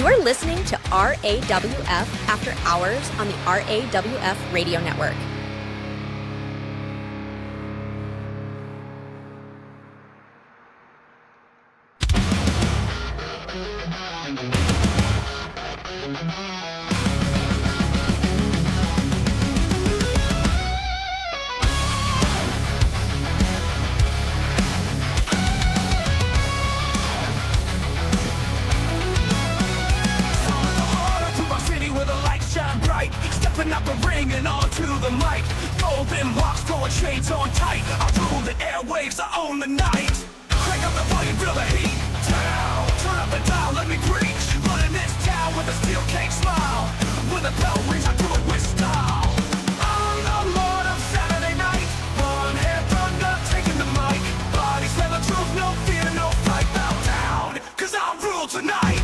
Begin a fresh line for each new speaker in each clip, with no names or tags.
You are listening to RAWF After Hours on the RAWF Radio Network.
Up the ring and onto the mic. Golden locks, pulling chains on tight. I rule the airwaves, I own the night. Crank up the volume, feel the heat. Down, turn up the dial, let me preach. Running this town with a steel cage smile. When the bell rings, I do it with style. I'm the Lord of Saturday night. One hair thunder, taking the mic. Bodies tell the truth, no fear, no fight. Bow down, cause I rule tonight.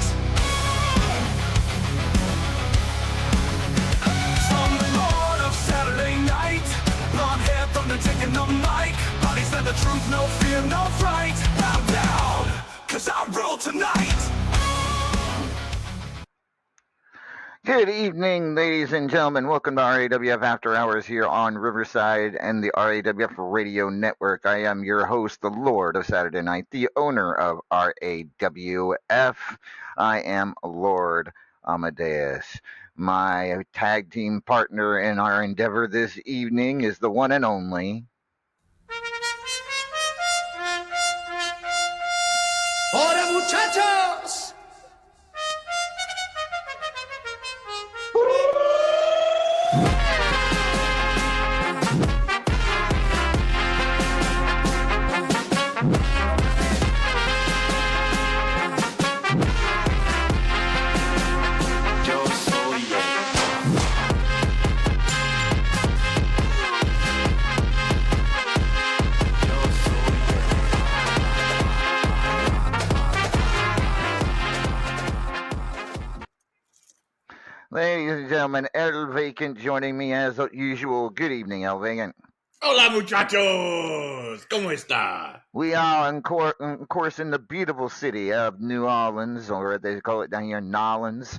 Taking the mic, bodies said the truth, no fear, no fright. Bow down, cause I rule tonight.
Good evening, ladies and gentlemen. Welcome to RAWF After Hours here on Riverside and the RAWF Radio Network. I am your host, the Lord of Saturday Night, the owner of RAWF. I am Lord Amadeus. My tag team partner in our endeavor this evening is the one and only.
¡Hola, muchachos!
Ladies and gentlemen, El Vacant joining me as usual. Good evening, El Vacant.
Hola, muchachos. ¿Cómo está?
We are, of course, in the beautiful city of New Orleans, or they call it down here, Nolans.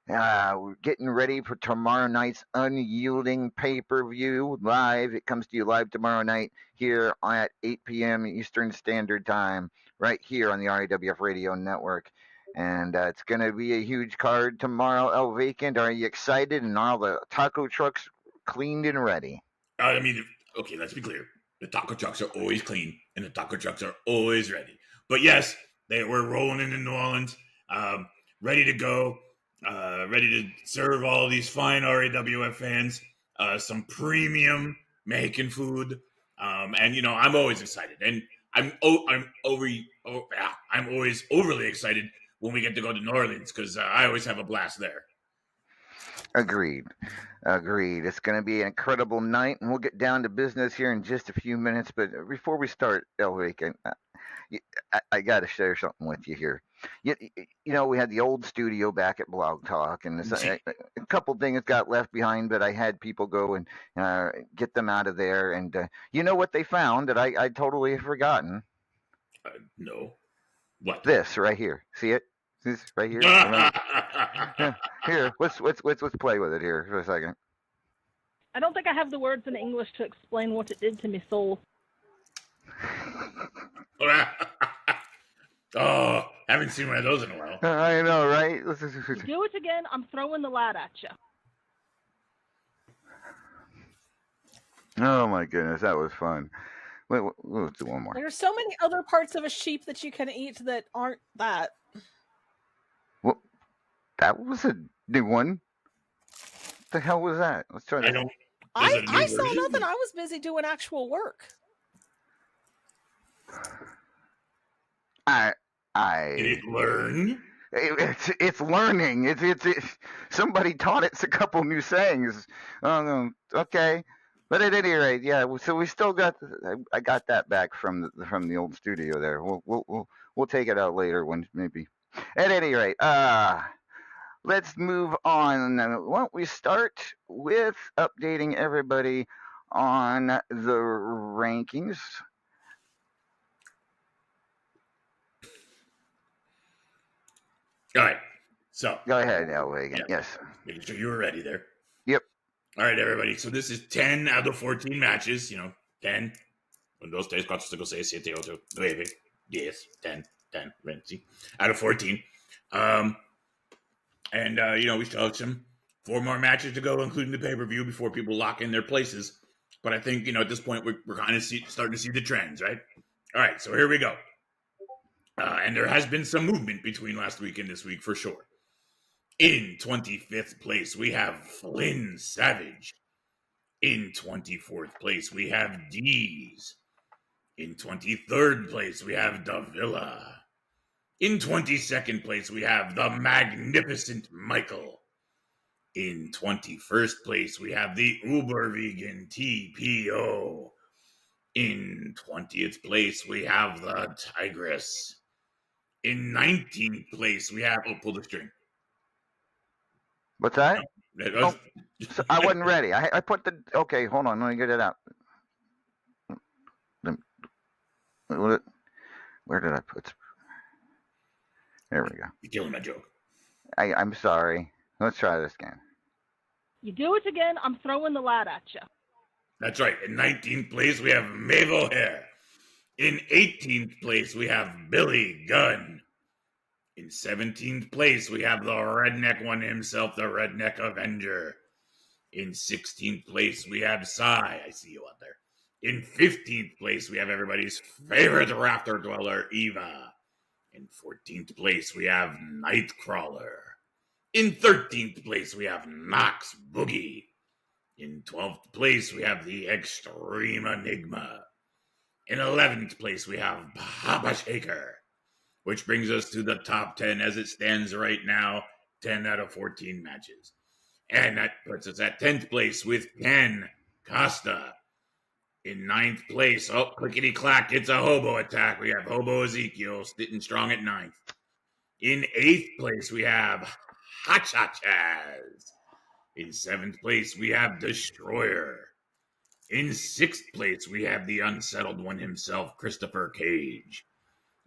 We're getting ready for tomorrow night's Unyielding pay-per-view live. It comes to you live tomorrow night here at 8 p.m. Eastern Standard Time, right here on the RAWF Radio Network. And it's going to be a huge card tomorrow, El Vacant. Are you excited? And all the taco trucks cleaned and ready?
I mean, okay, let's be clear. The taco trucks are always clean, and the taco trucks are always ready. But yes, we're rolling into New Orleans, ready to go, ready to serve all of these fine RAWF fans some premium Mexican food. And, you know, I'm always excited. And I'm always overly excited when we get to go to New Orleans, because I always have a blast there.
Agreed. It's going to be an incredible night, and we'll get down to business here in just a few minutes. But before we start, Elric, I got to share something with you here. You know, we had the old studio back at Blog Talk, and a couple things got left behind, but I had people go and get them out of there. And you know what they found that I totally have forgotten?
No. What?
This right here. See it? This right here. Here, let's play with it here for a second.
I don't think I have the words in English to explain what it did to me soul.
Oh, haven't seen one of those in a while.
I know, right?
Do it again. I'm throwing the lad at you.
Oh my goodness, that was fun. Wait, let's do one more.
There's so many other parts of a sheep that you can eat that aren't that.
Well, that was a new one. What the hell was that? Let's try that.
I saw nothing. I was busy doing actual work.
Did it learn?
It's learning. It's somebody taught it a couple new sayings. Okay. But at any rate, yeah. So we still got. I got that back from the old studio there. We'll take it out later when maybe. At any rate, let's move on. Why don't we start with updating everybody on the rankings?
All right. So,
Go ahead, Elwagan.
yeah,
Yes.
making sure you were ready there.
Yep.
All right, everybody. So this is 10 out of 14 matches. 10. 1, 2, 3, 4, 5, 6, 7, 8, 9, 10, 10, see, out of 14. And we still have 4 more matches to go, including the pay-per-view, before people lock in their places. But I think, at this point, we're kind of starting to see the trends, right? All right, so here we go. And there has been some movement between last week and this week, for sure. In 25th place, we have Flynn Savage. In 24th place, we have Deez. In 23rd place, we have Davila. In 22nd place, we have the magnificent Michael. In 21st place, we have the Uber Vegan TPO. In 20th place, we have the Tigress. In 19th place, we have... Oh, pull the string.
What's that?
No,
So I wasn't ready. I put the... Okay, hold on. Let me get it out. Where did I put... There we go.
You're killing my joke.
I'm sorry. Let's try this again.
You do it again, I'm throwing the lad at you.
That's right. In 19th place, we have Maeve O'Hare. In 18th place, we have Billy Gunn. In 17th place, we have the redneck one himself, the Redneck Avenger. In 16th place, we have Sai. I see you out there. In 15th place, we have everybody's favorite rafter dweller, Eva. In 14th place, we have Nightcrawler. In 13th place, we have Knox Boogie. In 12th place, we have the Extreme Enigma. In 11th place, we have Papa Shaker, which brings us to the top 10 as it stands right now, 10 out of 14 matches. And that puts us at 10th place with Ken Costa. In 9th place, clickety-clack, it's a hobo attack. We have Hobo Ezekiel sitting strong at 9th. In 8th place, we have Hotshot Chaz. In 7th place, we have Destroyer. In 6th place, we have the unsettled one himself, Christopher Cage.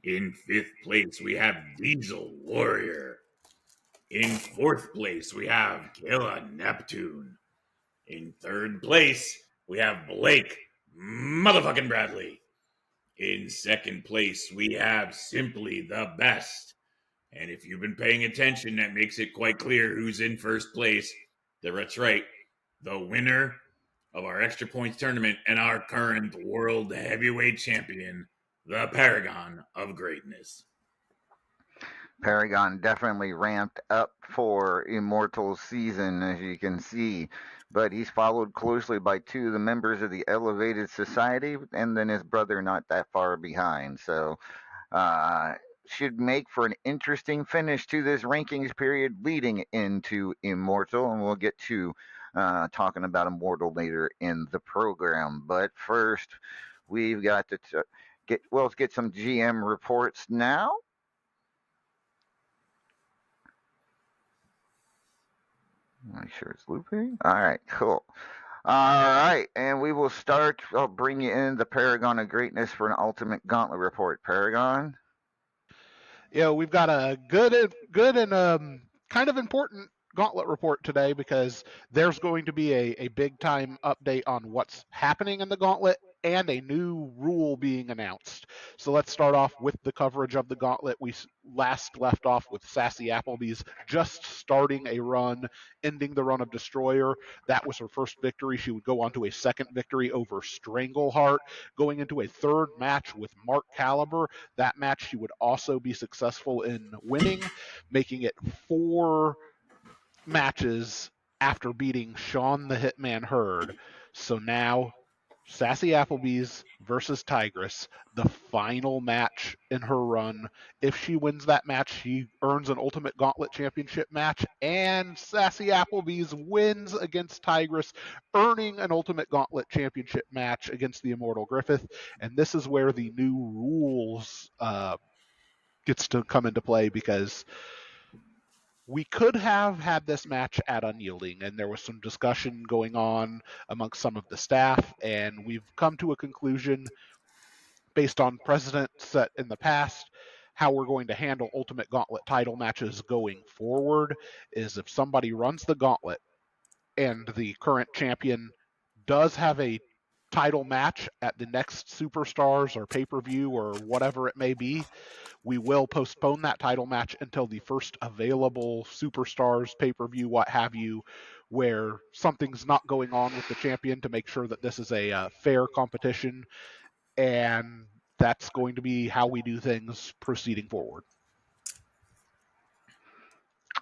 In 5th place, we have Diesel Warrior. In 4th place, we have Killa Neptune. In 3rd place, we have Blake motherfucking Bradley. In 2nd place, we have Simply the Best. And if you've been paying attention, that makes it quite clear who's in 1st place. That's right, the winner of our Extra Points tournament and our current World Heavyweight Champion, the Paragon of Greatness.
Paragon definitely ramped up for Immortal season, as you can see, but he's followed closely by 2 of the members of the Elevated Society, and then his brother not that far behind. So, should make for an interesting finish to this rankings period leading into Immortal, and we'll get to talking about Immortal later in the program. But first, we've got to let's get some GM reports now. Make sure it's looping. All right, cool. All right, and we will start. I'll bring you in the Paragon of Greatness for an Ultimate Gauntlet report. Paragon.
Yeah, we've got a good and kind of important gauntlet report today because there's going to be a big time update on what's happening in the gauntlet and a new rule being announced. So let's start off with the coverage of the gauntlet. We last left off with Sassy Appleby's just starting a run, ending the run of Destroyer. That was her first victory. She would go on to a second victory over Strangleheart, going into a third match with Mark Caliber. That match she would also be successful in winning, making it 4 matches after beating Sean the Hitman Hurd. So now Sassy Appleby's versus Tigress, the final match in her run. If she wins that match, she earns an Ultimate Gauntlet Championship match, and Sassy Appleby's wins against Tigress, earning an Ultimate Gauntlet Championship match against the Immortal Griffith. And this is where the new rules gets to come into play, because we could have had this match at Unyielding, and there was some discussion going on amongst some of the staff, and we've come to a conclusion based on precedent set in the past how we're going to handle Ultimate Gauntlet title matches going forward is if somebody runs the gauntlet and the current champion does have a title match at the next Superstars or pay-per-view or whatever it may be, we will postpone that title match until the first available Superstars, pay-per-view, what have you, where something's not going on with the champion to make sure that this is a fair competition, and that's going to be how we do things proceeding forward.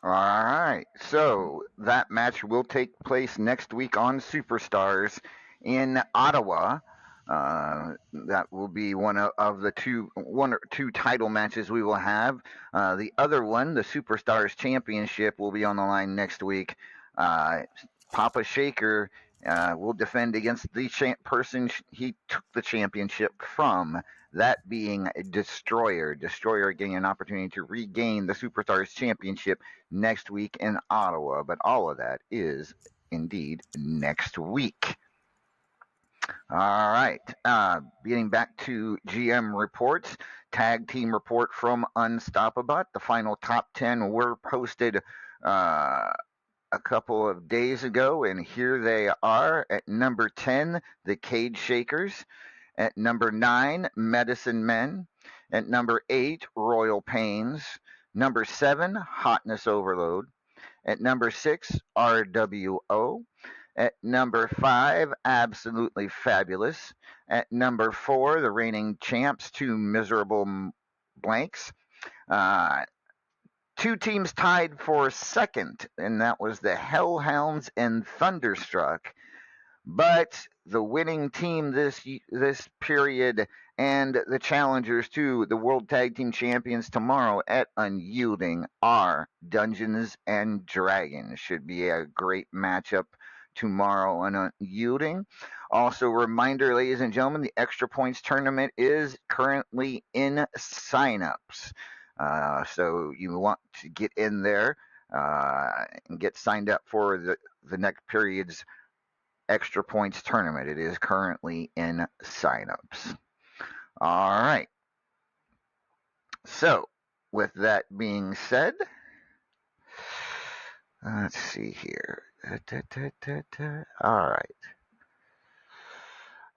All right. So that match will take place next week on Superstars in Ottawa. That will be one of the one or two title matches we will have. The other one, the Superstars Championship, will be on the line next week. Papa Shaker will defend against the person he took the championship from. That being Destroyer. Destroyer getting an opportunity to regain the Superstars Championship next week in Ottawa. But all of that is indeed next week. All right. Getting back to GM reports, tag team report from Unstoppable. The final top 10 were posted a couple of days ago, and here they are. At number 10, the Cage Shakers. At number 9, Medicine Men. At number 8, Royal Pains. Number 7, Hotness Overload. At number 6, RWO. At number 5, Absolutely Fabulous. At number 4, the reigning champs, Two Miserable Blanks. Two teams tied for second, and that was the Hellhounds and Thunderstruck. But the winning team this period and the challengers to the World Tag Team Champions tomorrow at Unyielding are Dungeons and Dragons. Should be a great matchup tomorrow on Unyielding. Also, reminder, ladies and gentlemen, the Extra Points Tournament is currently in signups. So you want to get in there and get signed up for the next period's Extra Points Tournament. It is currently in signups. All right. So, with that being said, let's see here. All right.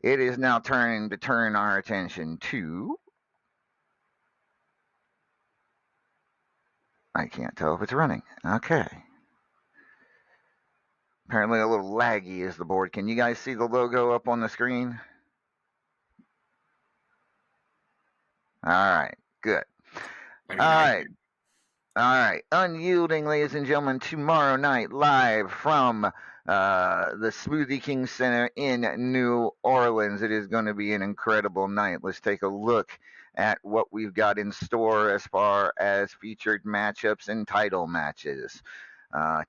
It is now turning to turn our attention to. I can't tell if it's running. Okay. Apparently a little laggy is the board. Can you guys see the logo up on the screen? All right, good. All right. All right. Unyielding, ladies and gentlemen, tomorrow night, live from the Smoothie King Center in New Orleans. It is going to be an incredible night. Let's take a look at what we've got in store as far as featured matchups and title matches.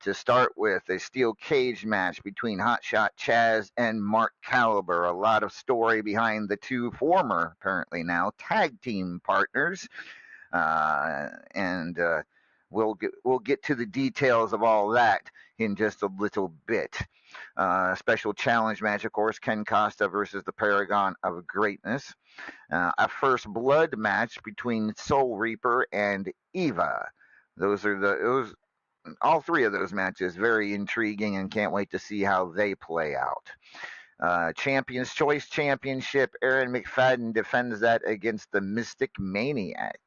To start with, a steel cage match between Hotshot Chaz and Mark Caliber. A lot of story behind the two former, apparently now, tag team partners. And we'll get to the details of all that in just a little bit. Special challenge match, of course, Ken Costa versus the Paragon of Greatness. A first blood match between Soul Reaper and Eva. All three of those matches very intriguing, and can't wait to see how they play out. Champions Choice Championship, Aaron McFadden defends that against the Mystic Maniac.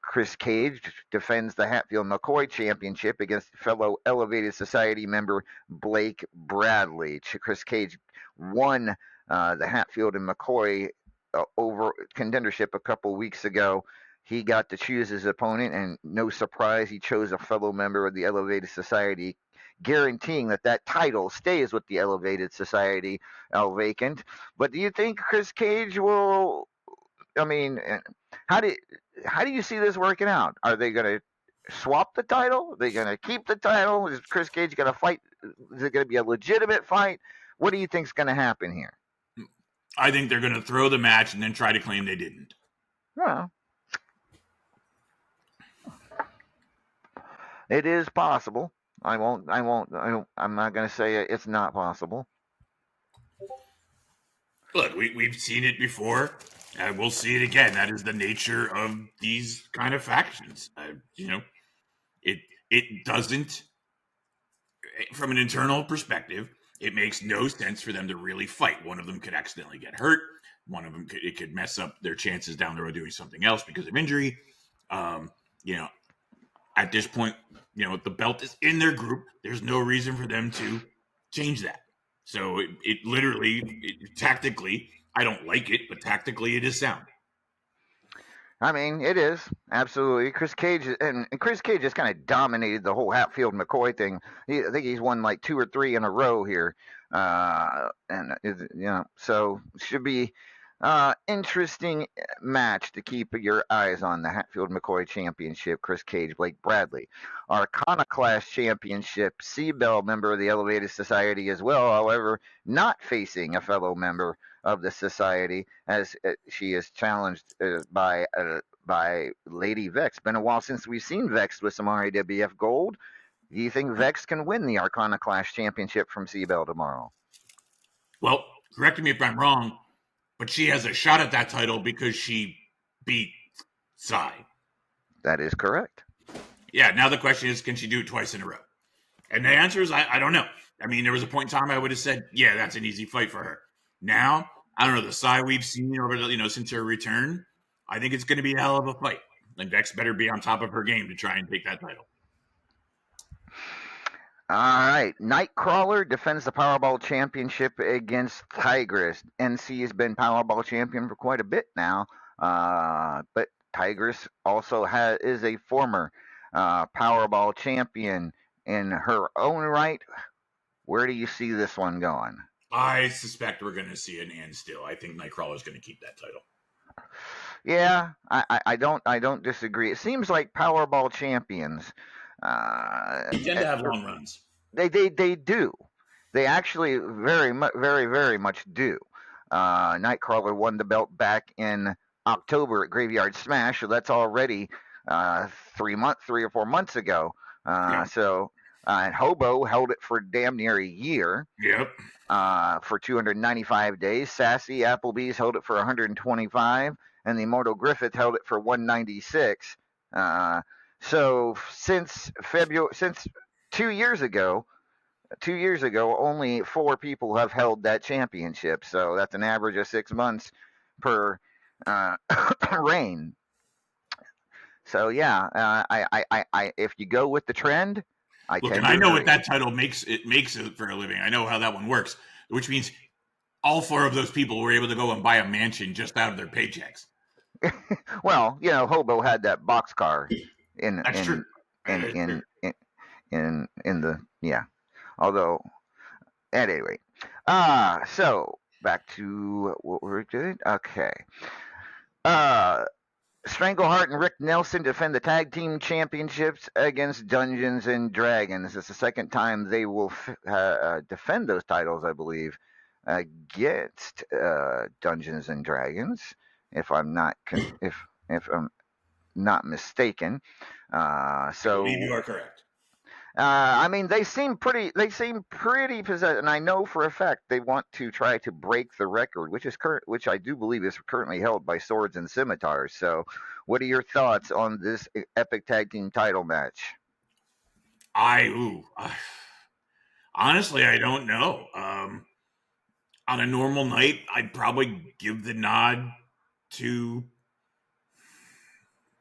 Chris Cage defends the Hatfield McCoy Championship against fellow Elevated Society member Blake Bradley. Chris Cage won the Hatfield and McCoy over contendership a couple weeks ago. He got to choose his opponent, and no surprise, he chose a fellow member of the Elevated Society, guaranteeing that title stays with the Elevated Society vacant. But do you think Chris Cage will? I mean, how do you see this working out? Are they going to swap the title? Are they going to keep the title? Is Chris Cage going to fight? Is it going to be a legitimate fight? What do you think is going to happen here?
I think they're going to throw the match and then try to claim they didn't.
Well, it is possible. I'm not going to say it's not possible.
Look, we've seen it before. We'll see it again. That is the nature of these kind of factions. It it doesn't, from an internal perspective, it makes no sense for them to really fight. One of them could accidentally get hurt. One of them could mess up their chances down the road doing something else because of injury. Um, you know, at this point, the belt is in their group. There's no reason for them to change that. So it literally, tactically, I don't like it, but tactically, it is sound.
I mean, it is absolutely. Chris Cage has kind of dominated the whole Hatfield McCoy thing. I think he's won like 2 or 3 in a row here, so should be interesting match to keep your eyes on, the Hatfield McCoy Championship. Chris Cage, Blake Bradley, Arcana Class Championship. Seabell, member of the Elevated Society as well. However, not facing a fellow member of the society, as she is challenged by Lady Vex. Been a while since we've seen Vex with some RAWF gold. Do you think Vex can win the Arcana Clash Championship from Seabell tomorrow?
Well, correct me if I'm wrong, but she has a shot at that title because she beat Sai.
That is correct.
Yeah, now the question is, can she do it twice in a row? And the answer is, I don't know. I mean, there was a point in time I would have said, yeah, that's an easy fight for her. Now, I don't know, the Sai we've seen over since her return, I think it's going to be a hell of a fight. And Vex better be on top of her game to try and take that title.
All right. Nightcrawler defends the Powerball Championship against Tigress. NC has been Powerball champion for quite a bit now, but Tigress also is a former Powerball champion in her own right. Where do you see this one going?
I suspect we're going to see an end still. I think Nightcrawler's going to keep that title.
Yeah, I don't disagree. It seems like Powerball champions
They tend to have long runs.
They do. They actually very very much do. Nightcrawler won the belt back in October at Graveyard Smash, so that's already 3 or 4 months ago.
Yeah.
So and Hobo held it for damn near a year.
Yep.
For 295 days. Sassy Applebee's held it for 125, and the Immortal Griffith held it for 196. So since 2 years ago, only 4 people have held that championship. So that's an average of 6 months per reign. So yeah, I if you go with the trend, I
know what that title makes it for a living. I know how that one works, which means all 4 of those people were able to go and buy a mansion just out of their paychecks.
Well, Hobo had that boxcar in the Although, at any rate, so back to what we're doing. Okay. Strangleheart and Rick Nelson defend the tag team championships against Dungeons and Dragons. It's the second time they will defend those titles, I believe, against Dungeons and Dragons, if I'm not if I'm not mistaken. So
I believe you are correct.
I mean, they seem pretty possessed, and I know for a fact they want to try to break the record, which I do believe is currently held by Swords and Scimitars. So, what are your thoughts on this epic tag team title match?
Honestly, I don't know. On a normal night, I'd probably give the nod to.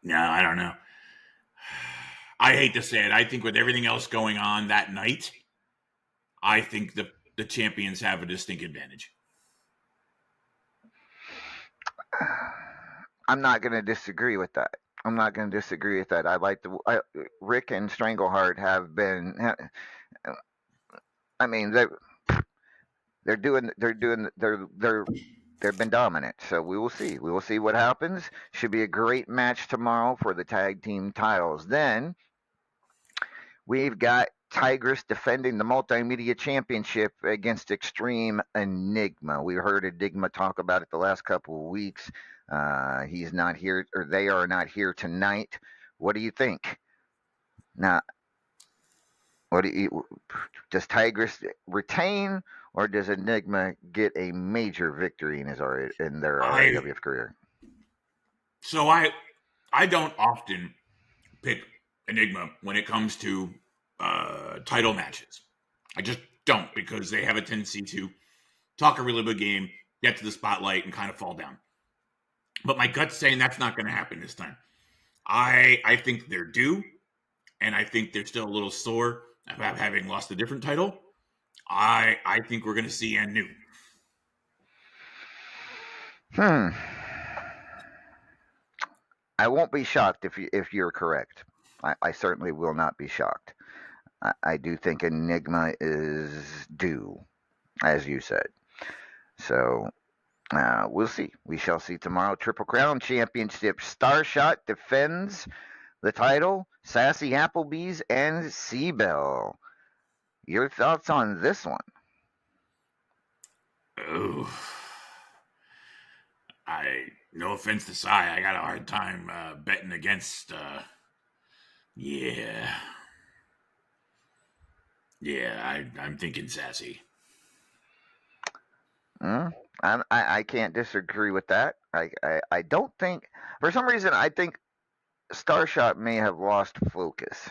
No, I don't know. I hate to say it. I think with everything else going on that night, I think the champions have a distinct advantage.
I'm not going to disagree with that. I like Rick and Strangleheart have been. I mean, they've been dominant. So we will see. We will see what happens. Should be a great match tomorrow for the tag team titles. Then we've got Tigress defending the Multimedia Championship against Extreme Enigma. We heard Enigma talk about it the last couple of weeks. He's not here, or they are not here tonight. What do you think? Now, does Tigress retain, or does Enigma get a major victory in their
I
RAWF career?
so I don't often pick Enigma when it comes to title matches. I just don't, because they have a tendency to talk a really big game, get to the spotlight, and kind of fall down. But my gut's saying that's not going to happen this time. I think they're due, and I think they're still a little sore about having lost a different title. I think we're going to see Anu.
I won't be shocked if you're correct. I certainly will not be shocked. I do think Enigma is due, as you said. So we'll see. We shall see tomorrow. Triple Crown Championship. Starshot defends the title. Sassy Applebee's and Seabell. Your thoughts on this one?
Oh, no offense to Sai, I got a hard time betting against. Yeah, I'm thinking Sassy.
I can't disagree with that. I don't think, for some reason, I think Starshot may have lost focus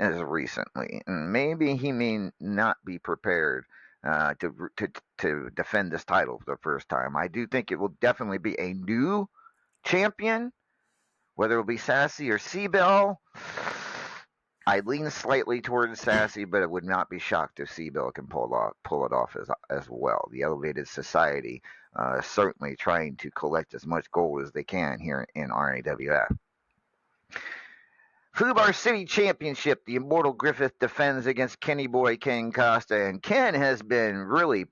as recently, and maybe he may not be prepared to defend this title for the first time. I do think it will definitely be a new champion, whether it'll be Sassy or Seabell. I lean slightly towards Sassy, but it would not be shocked if Seabell can pull it off as well. The Elevated Society certainly trying to collect as much gold as they can here in RAWF. Fubar City Championship, the Immortal Griffith defends against Kenny Boy Ken Costa, and Ken has been really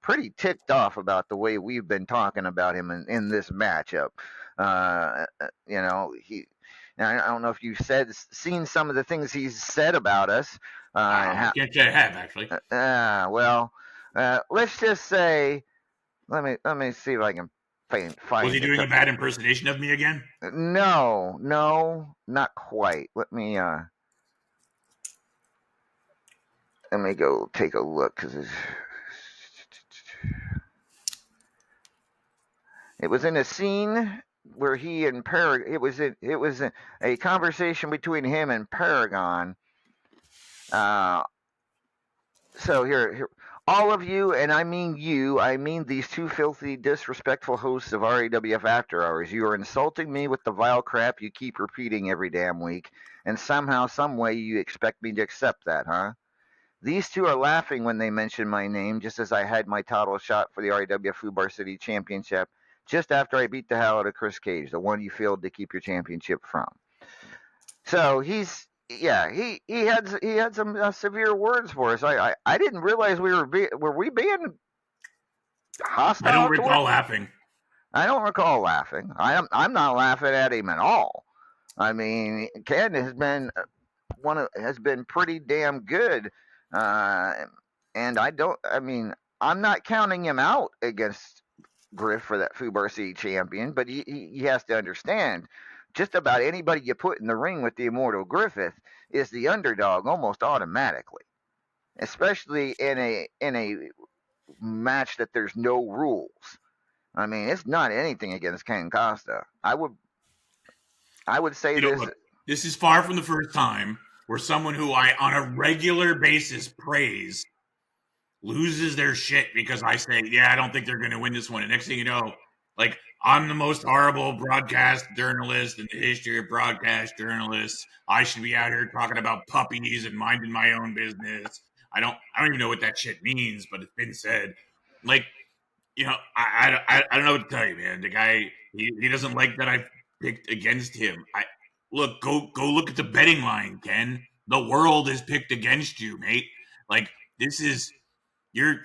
pretty ticked off about the way we've been talking about him in this matchup. You know, I don't know if you've seen some of the things he's said about us.
I can't say I have, actually.
Well, let's just say, let me see if I can find.
Was he doing a bad impersonation of me again?
No, not quite. Let me go take a look, because it was in a scene where he and Paragon. It was a conversation between him and Paragon. So here, all of you, and I mean you, I mean these two filthy, disrespectful hosts of RAWF After Hours, you are insulting me with the vile crap you keep repeating every damn week, and somehow, some way, you expect me to accept that, huh? These two are laughing when they mention my name, just as I had my title shot for the RAWF Fubar City Championship, just after I beat the hell out of Chris Cage, the one you failed to keep your championship from. So he had some severe words for us. I didn't realize were we being hostile.
I don't recall laughing.
I don't recall laughing. I'm not laughing at him at all. I mean, Ken has been pretty damn good, and I'm not counting him out against Griff for that Fubar City champion, but he has to understand, just about anybody you put in the ring with the Immortal Griffith is the underdog almost automatically, especially in a match that there's no rules. I mean, it's not anything against Ken Costa. I would say this.
Look, this is far from the first time where someone who I on a regular basis praise loses their shit because I say, yeah, I don't think they're going to win this one. And next thing you know, like, I'm the most horrible broadcast journalist in the history of broadcast journalists. I should be out here talking about puppies and minding my own business. I don't even know what that shit means, but it's been said. Like, you know, I don't know what to tell you, man. The guy, he doesn't like that I picked against him. Go look at the betting line, Ken. The world is picked against you, mate. Like, this is you're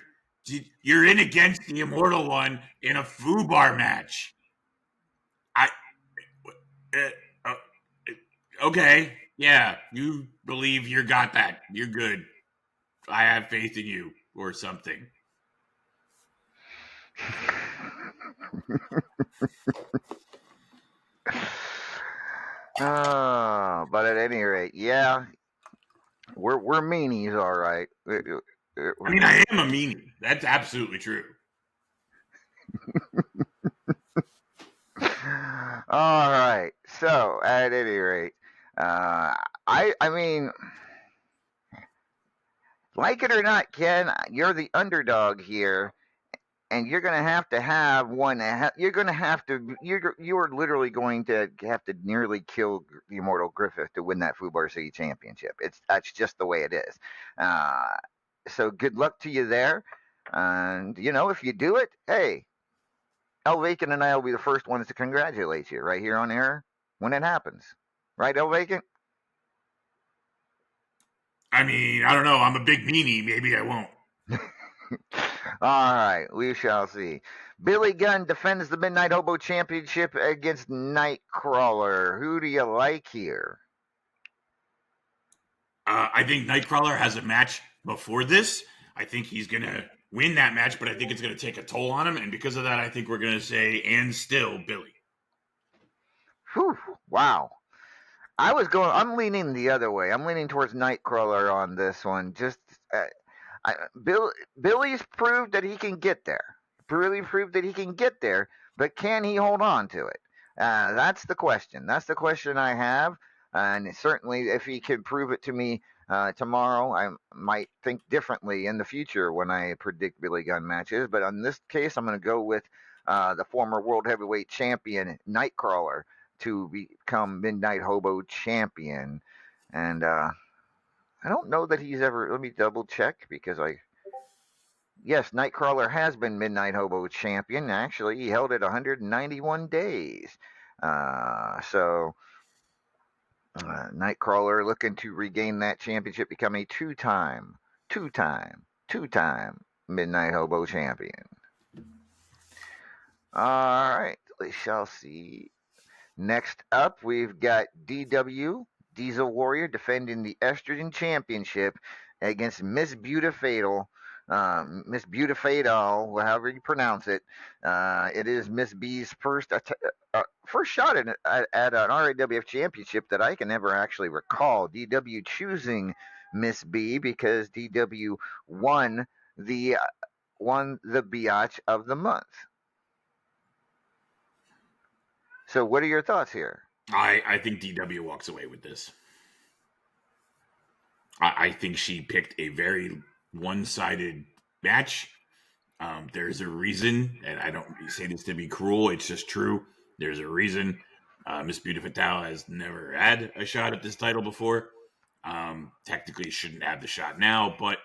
in against the Immortal One in a Fubar match. Okay, yeah, you believe you got that. You're good. I have faith in you, or something.
But at any rate, yeah, we're meanies, all right.
I mean, I am a meanie. That's absolutely true.
All right. So, at any rate, I mean, like it or not, Ken, you're the underdog here, and you're going to have one. You're going to have to. You're literally going to have to nearly kill the Immortal Griffith to win that Fubar City Championship. That's just the way it is. Uh, so good luck to you there. And if you do it, hey, El Vacant and I will be the first ones to congratulate you right here on air when it happens. Right, El Vacant?
I mean, I don't know. I'm a big meanie. Maybe I won't.
All right, we shall see. Billy Gunn defends the Midnight Hobo Championship against Nightcrawler. Who do you like here?
I think Nightcrawler has a match before this. I think he's going to win that match, but I think it's going to take a toll on him. And because of that, I think we're going to say, and still, Billy.
Whew, wow. I'm leaning the other way. I'm leaning towards Nightcrawler on this one. Just, Billy's proved that he can get there. Really proved that he can get there, but can he hold on to it? That's the question. That's the question I have. And certainly, if he can prove it to me tomorrow, I might think differently in the future when I predict Billy Gunn matches. But in this case, I'm going to go with the former World Heavyweight Champion, Nightcrawler, to become Midnight Hobo Champion. And I don't know that he's ever. Let me double check because Yes, Nightcrawler has been Midnight Hobo Champion. Actually, he held it 191 days. So Nightcrawler looking to regain that championship, become a two-time Midnight Hobo Champion. All right, we shall see. Next up, we've got DW, Diesel Warrior, defending the Estrogen Championship against Miss Beautifatal. Miss Beautifatal, however you pronounce it. It is Miss B's first shot at an RAWF championship that I can ever actually recall. DW choosing Miss B because DW won the biatch of the month. So, what are your thoughts here?
I think DW walks away with this. I think she picked a very one-sided match. There's a reason, and I don't say this to be cruel. It's just true. There's a reason. Miss Beautifatal has never had a shot at this title before. Technically, shouldn't have the shot now, but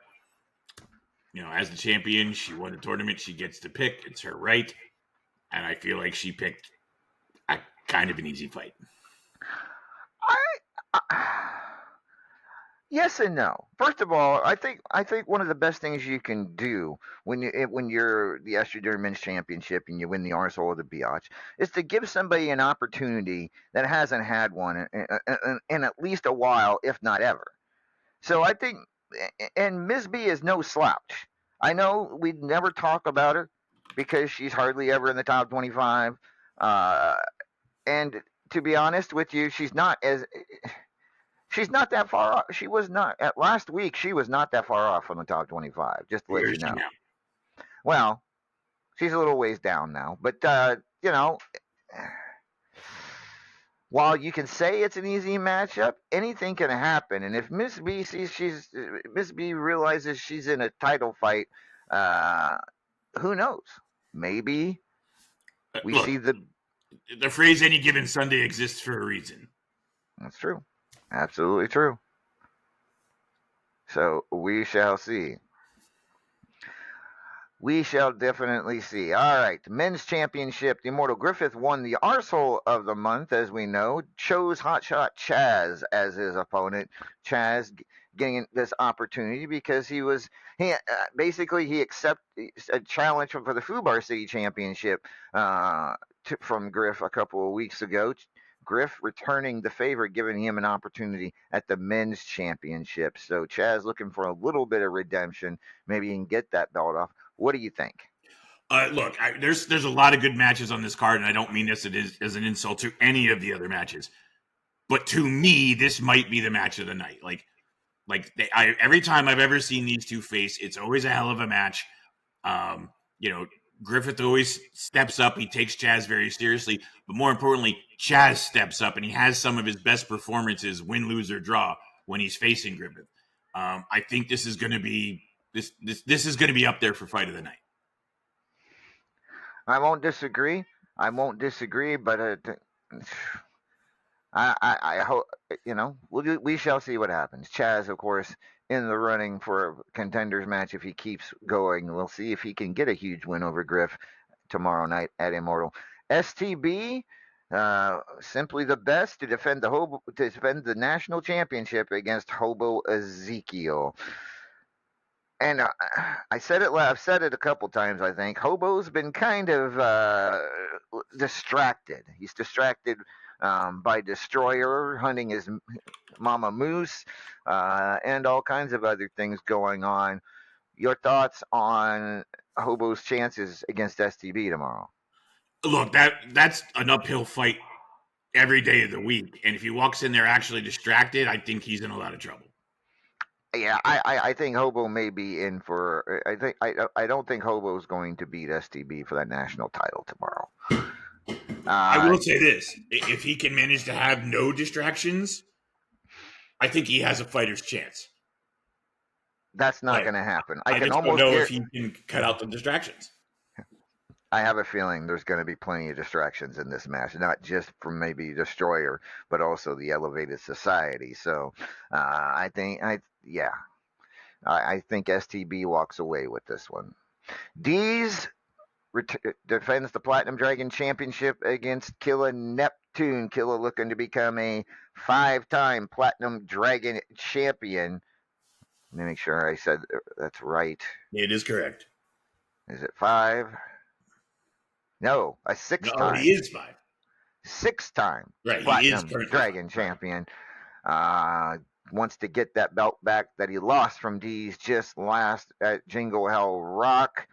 as the champion, she won the tournament. She gets to pick. It's her right, and I feel like she picked a kind of an easy fight.
Yes and no. First of all, I think one of the best things you can do when you're the Estrogen Men's Championship and you win the Arsehole of the Biatch is to give somebody an opportunity that hasn't had one in at least a while, if not ever. So I think, and Ms. B is no slouch. I know we never talk about her because she's hardly ever in the top 25. And to be honest with you, she's not that far off. She was not at last week. She was not that far off from the top 25. Just to let you know. Well, she's a little ways down now, but while you can say it's an easy matchup, anything can happen. And if Miss B realizes she's in a title fight, who knows? Maybe we see the
phrase "any given Sunday" exists for a reason.
That's true. Absolutely true. So we shall see. We shall definitely see. All right. The men's championship. The Immortal Griffith won the Arsehole of the month, as we know. Chose Hotshot Chaz as his opponent. Chaz getting this opportunity because he accepted a challenge for the Fubar City Championship from Griff a couple of weeks ago. Griff returning the favor, giving him an opportunity at the men's championship. So Chaz looking for a little bit of redemption. Maybe he can get that belt off. What do you think?
Look, there's a lot of good matches on this card, and I don't mean this as an insult to any of the other matches. But to me, this might be the match of the night. Every time I've ever seen these two face, it's always a hell of a match. You know, Griffith always steps up. He takes Chaz very seriously, but more importantly, Chaz steps up and he has some of his best performances, win, lose, or draw, when he's facing Griffith. I think this is going to be this is going to be up there for fight of the night.
I won't disagree. But I hope we shall see what happens. Chaz, of course, in the running for a contenders match if he keeps going. We'll see if he can get a huge win over Griff tomorrow night at Immortal. STB, simply the best to defend the national championship against Hobo Ezekiel. And I've said it a couple times. I think Hobo's been kind of distracted. He's distracted by Destroyer hunting his mama moose, and all kinds of other things going on. Your thoughts on Hobo's chances against STB tomorrow?
Look, that's an uphill fight every day of the week, and if he walks in there actually distracted, I think he's in a lot of trouble.
Yeah, I think Hobo may be in for. I don't think Hobo's going to beat STB for that national title tomorrow.
I will say this: if he can manage to have no distractions, I think he has a fighter's chance.
That's not going to happen.
I
can
just
almost
don't know if he can cut out the distractions.
I have a feeling there's going to be plenty of distractions in this match, not just from maybe Destroyer, but also the Elevated Society. So I think STB walks away with this one. Deez defends the Platinum Dragon Championship against Killa Neptune. Killa looking to become a 5-time Platinum Dragon champion. Let me make sure I said that's right.
It is correct.
Is it 5? No, a 6 time.
No, he is 5.
6-time
right,
Platinum Dragon champion. Wants to get that belt back that he lost from Deez just last at Jingle Hell Rock.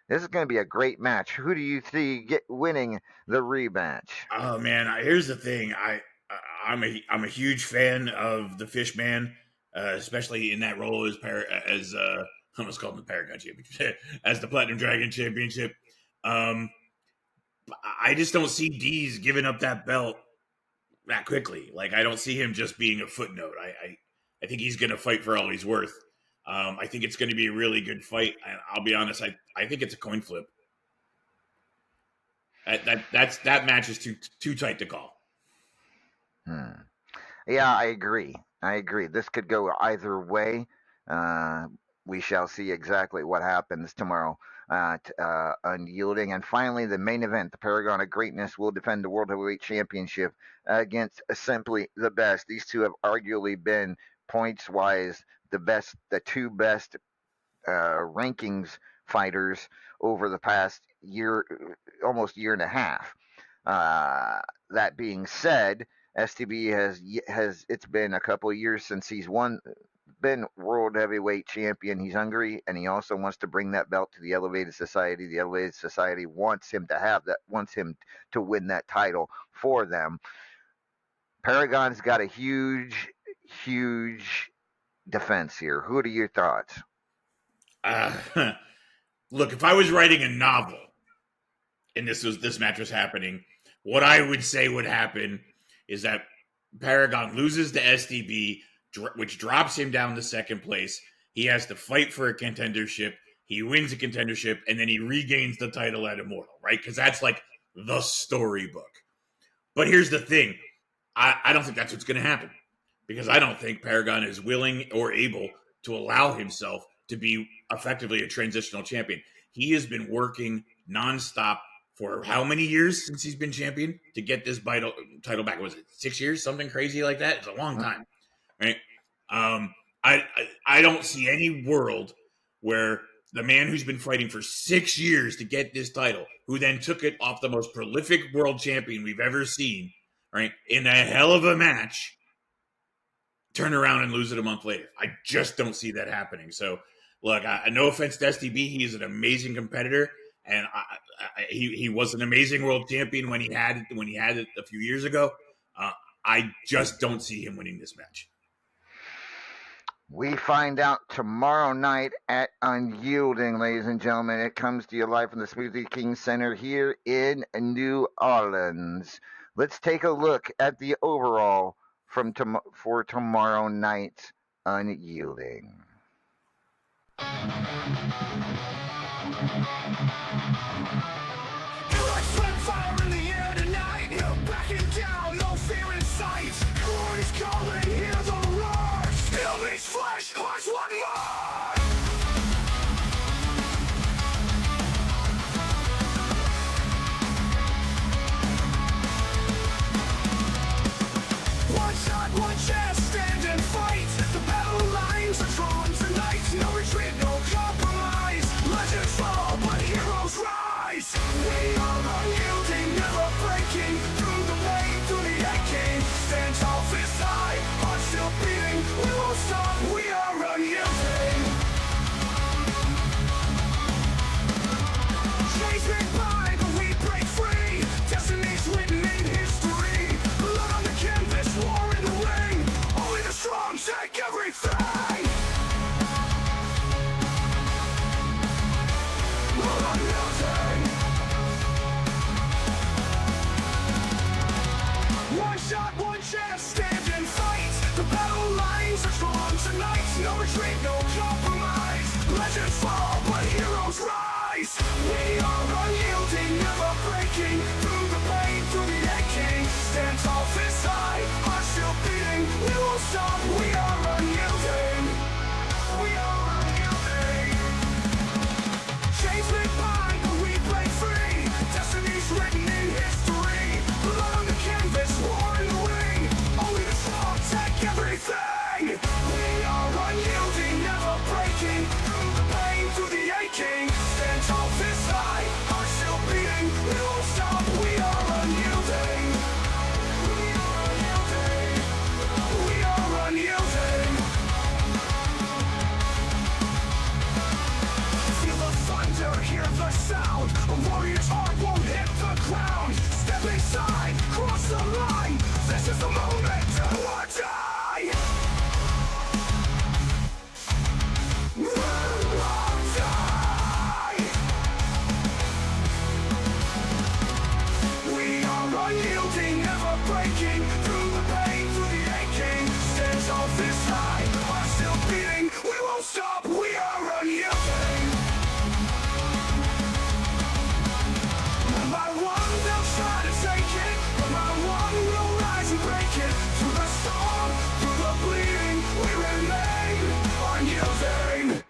This is going to be a great match. Who do you see winning the rematch?
Oh man, here's the thing. I'm a huge fan of the Fishman, especially in that role as I almost called him the Paragon Championship, as the Platinum Dragon Championship. I just don't see Deez giving up that belt that quickly. Like I don't see him just being a footnote. I think he's going to fight for all he's worth. I think it's going to be a really good fight. And I'll be honest, I think it's a coin flip. That match is too tight to call.
Yeah, I agree. This could go either way. We shall see exactly what happens tomorrow at Unyielding. And finally, the main event, the Paragon of Greatness will defend the World Heavyweight Championship against Simply the Best. These two have arguably been, points-wise, the two best rankings fighters over the past year, almost year and a half. That being said, STB has it's been a couple of years since he's been world heavyweight champion. He's hungry, and he also wants to bring that belt to the Elevated Society. The Elevated Society wants him to win that title for them. Paragon's got a huge defense here. Who are your thoughts?
Look, if I was writing a novel and this match was happening, what I would say would happen is that Paragon loses to STB, which drops him down to second place. He has to fight for a contendership. He wins a contendership, and then he regains the title at Immortal, right? Because that's like the storybook. But here's the thing. I don't think that's what's going to happen, because I don't think Paragon is willing or able to allow himself to be effectively a transitional champion. He has been working nonstop for how many years since he's been champion to get this title back? Was it 6 years? Something crazy like that? It's a long time, right? I don't see any world where the man who's been fighting for 6 years to get this title, who then took it off the most prolific world champion we've ever seen, right, in a hell of a match, turn around and lose it a month later. I just don't see that happening. So, look, no offense to STB, he is an amazing competitor, and he was an amazing world champion when he had it a few years ago. I just don't see him winning this match.
We find out tomorrow night at Unyielding, ladies and gentlemen. It comes to you live from the Smoothie King Center here in New Orleans. Let's take a look at the overall for tomorrow night's Unyielding.
You're like fire in the air tonight. You're backing down, no fear in sight. Glory is calling, hear the roar. Still needs flesh, hearts want more. One shot, one chance, stand and fight. The battle lines are drawn tonight. No retreat, no compromise. Legends fall, but heroes rise. We are unyielding, never breaking. Through the pain, through the aching. Stand tall, fist high, heart still beating. We won't stop, we are unyielding. Chains may bind, but we break free. Destiny's written in history. Blood on the canvas, war in the ring. Only the strong take everything. We're unyielding. One shot, one chance, stand and fight. The battle lines are strong tonight. No retreat, no compromise. Legends fall, but heroes rise. We are unyielding, never breaking. Through the pain, through the aching. Stand tall, fist high, heart still beating. We won't stop, we are unyielding. We are unyielding. Chains may bind, but we break free. Destiny's written in history. Blood on the canvas, war in the ring. Only the strong take everything. We are unyielding, never breaking. Through the pain, through the aching. Stand tall, fist high, heart still beating. We won't stop, we are unyielding. We are unyielding. We are unyielding. Feel the thunder, hear the sound. A warrior's heart won't hit the ground. Step inside, cross the line. This is the moment to or die. Die. We are unyielding, never breaking. Through the pain, through the aching. Stand tall, fist high, heart still beating. We won't stop, we are unyielding. No matter what, they'll try to take it. No matter what, we'll rise and break it. Through the storm, through the bleeding, we remain unyielding.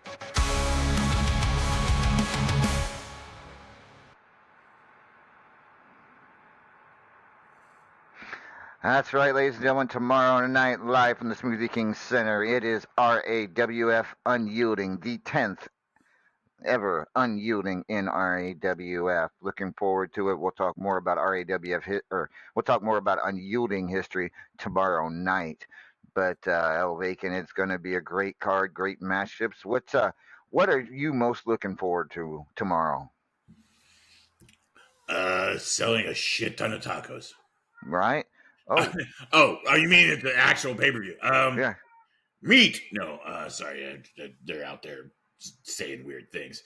That's right, ladies and gentlemen. Tomorrow night, live from the Smoothie King Center, it is RAWF Unyielding, the 10th ever Unyielding in RAWF. Looking forward to it. We'll talk more about or we'll talk more about Unyielding history tomorrow night. But El Vacant, it's going to be a great card, great matchups. What are you most looking forward to tomorrow?
Selling a shit ton of tacos.
Right? Oh,
Oh, you mean at the actual pay per view?
yeah.
Meat. No, sorry, they're out there saying weird things.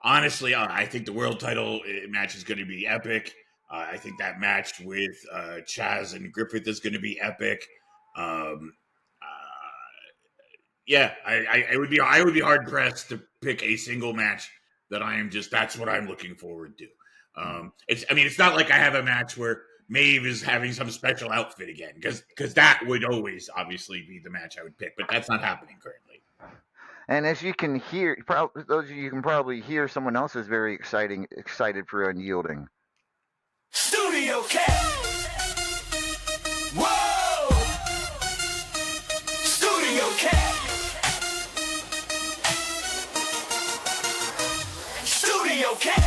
Honestly, I think the world title match is going to be epic. I think that match with Chaz and Griffith is going to be epic. Yeah, I would be hard pressed to pick a single match that that's what I'm looking forward to. It's not like I have a match where Maeve is having some special outfit again, because that would always obviously be the match I would pick, but that's not happening currently.
And as you can hear, those of you can probably hear, someone else is very excited for Unyielding.
Studio Cat. Whoa. Studio Cat. Studio Cat.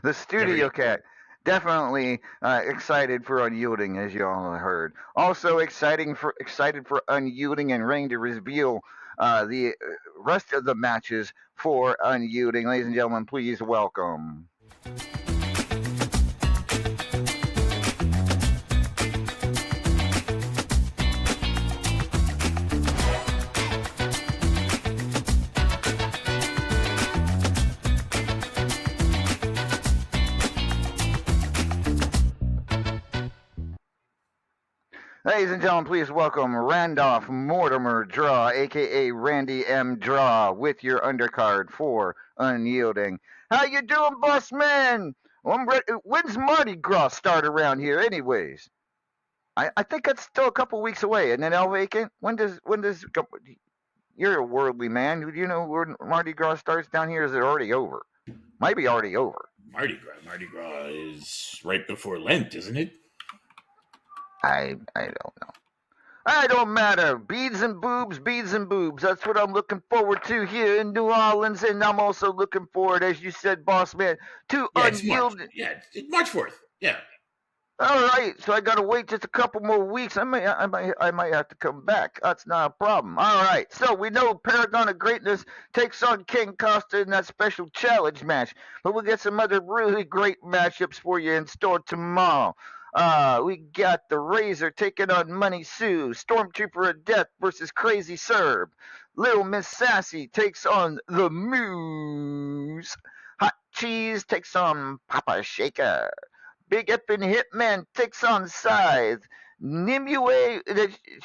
The Studio Cat. Definitely excited for Unyielding, as you all heard. Also excited for Unyielding and ready to reveal the rest of the matches for Unyielding. Ladies and gentlemen, please welcome Ladies and gentlemen, please welcome Randolph Mortimer Draw, aka Randy M. Draw, with your undercard for Unyielding. How you doing, boss man? When's Mardi Gras start around here, anyways? I think that's still a couple weeks away, and then El Vacant. When does you're a worldly man? Do you know when Mardi Gras starts down here? Is it already over? Might be already over.
Mardi Gras. Mardi Gras is right before Lent, isn't it?
I don't know. I don't matter. Beads and boobs, beads and boobs. That's what I'm looking forward to here in New Orleans, and I'm also looking forward, as you said, boss man, to
Yeah, it's March.
Unyielding.
Yeah, it's March 4th. Yeah.
All right, so I gotta wait just a couple more weeks. I might have to come back. That's not a problem. All right, so we know Paragon of Greatness takes on King Costa in that special challenge match, but we'll get some other really great matchups for you in store tomorrow. We got the Razor taking on Money Sue, Stormtrooper of Death versus Crazy Serb, Little Miss Sassy takes on the Moose, Hot Cheese takes on Papa Shaker. Big Effin' Hitman takes on Scythe. Nimue,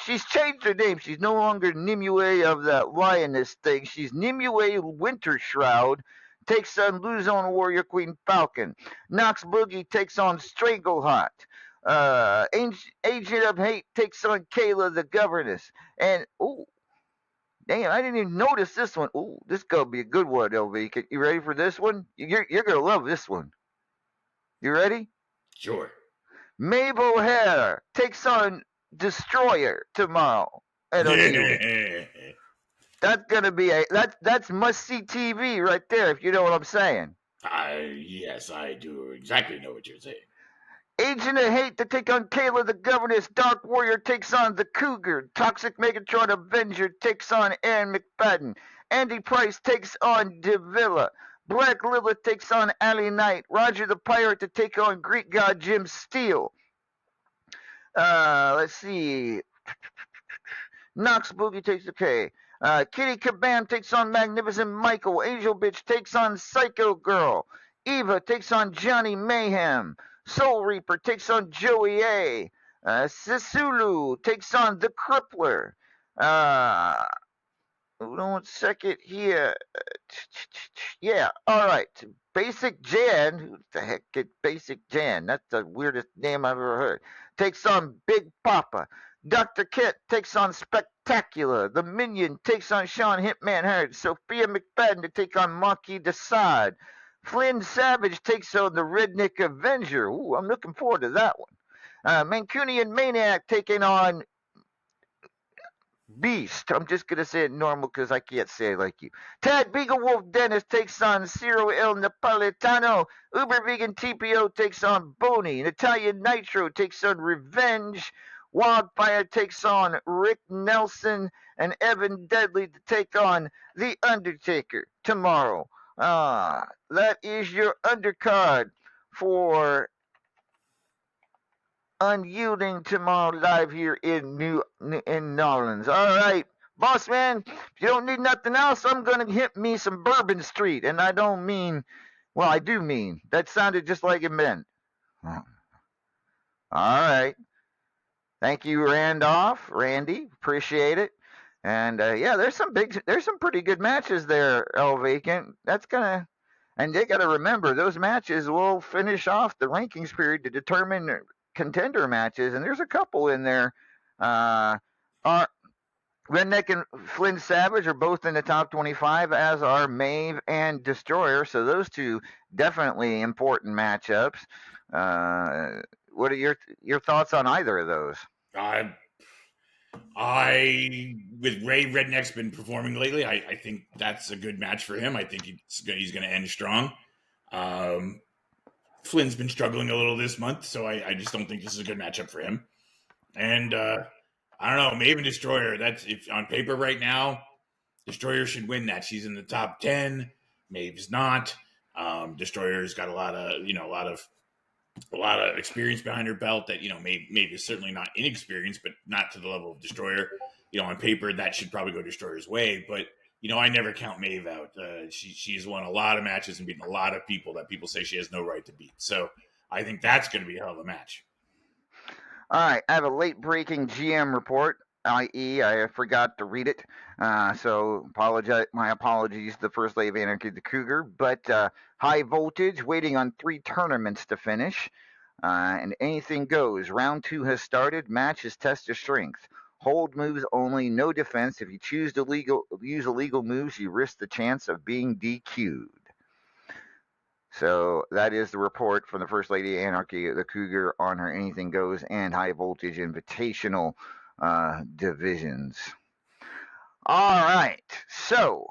she's changed her name. She's no longer Nimue of that lioness thing. She's Nimue Winter Shroud. Takes on Luzon Warrior Queen Falcon. Nox Boogie takes on Strangleheart. Agent of Hate takes on Kayla the Governess. And, ooh, damn, I didn't even notice this one. Ooh, this gonna be a good one, LV. You ready for this one? You're gonna love this one. You ready?
Sure.
Mabel Hare takes on Destroyer tomorrow at Unyielding. That's gonna be that's must see TV right there, if you know what I'm saying.
Yes, I do exactly know what you're saying.
Agent of Hate to take on Kayla the Governess. Dark Warrior takes on the Cougar. Toxic Megatron Avenger takes on Aaron McFadden. Andy Price takes on Devilla. Black Lilith takes on Allie Knight. Roger the Pirate to take on Greek God Jim Steele. Let's see. Nox Boogie takes okay. Kitty Kabam takes on Magnificent Michael. Angel Bitch takes on Psycho Girl. Eva takes on Johnny Mayhem. Soul Reaper takes on Joey A. Sisulu takes on the Crippler. Hold on 1 second here. Yeah, all right. Basic Jan, who the heck is Basic Jan? That's the weirdest name I've ever heard. Takes on Big Papa. Dr. Kit takes on Spectacular. The Minion takes on Sean Hitman Hurd. Sophia McFadden to take on Marquis Desaad. Flynn Savage takes on the Redneck Avenger. Ooh, I'm looking forward to that one. Mancunian Maniac taking on Beast. I'm just going to say it normal because I can't say it like you. Tad Beaglewolf Dennis takes on Ciro El Napolitano. Uber Vegan TPO takes on Boney. Natalia Nitro takes on Revenge. Wildfire takes on Rick Nelson. And Evan Deadly to take on The Undertaker tomorrow. That is your undercard for Unyielding tomorrow live here in New Orleans. All right, boss man. If you don't need nothing else, I'm gonna hit me some Bourbon Street, and I don't mean. Well, I do mean. That sounded just like it meant. All right. Thank you, Randy. Appreciate it. And yeah, there's some pretty good matches there, El Vacant. And they gotta remember those matches will finish off the rankings period to determine contender matches, and there's a couple in there. Are Redneck and Flynn Savage are both in the top 25, as are Maeve and Destroyer. So those two definitely important matchups. What are your thoughts on either of those?
With Ray Redneck's been performing lately, I think that's a good match for him. I think he's going to end strong. Flynn's been struggling a little this month, so I just don't think this is a good matchup for him. And I don't know, Maven Destroyer. That's if on paper right now, Destroyer should win that. She's in the top 10. Maeve's not. Destroyer's got a lot of experience behind her belt. That Maeve is certainly not inexperienced, but not to the level of Destroyer. On paper that should probably go Destroyer's way, but I never count Maeve out. She's won a lot of matches and beaten a lot of people that people say she has no right to beat. So I think that's going to be a hell of a match.
All right, I have a late breaking GM report, i.e., I forgot to read it. So my apologies to the First Lady of Anarchy, the Cougar. But high voltage, waiting on 3 tournaments to finish. And anything goes. Round 2 has started. Match is test your strength. Hold moves only, no defense. If you choose to use illegal moves, you risk the chance of being DQ'd. So that is the report from the First Lady of Anarchy, the Cougar, on her Anything Goes and High Voltage Invitational divisions. All right. So,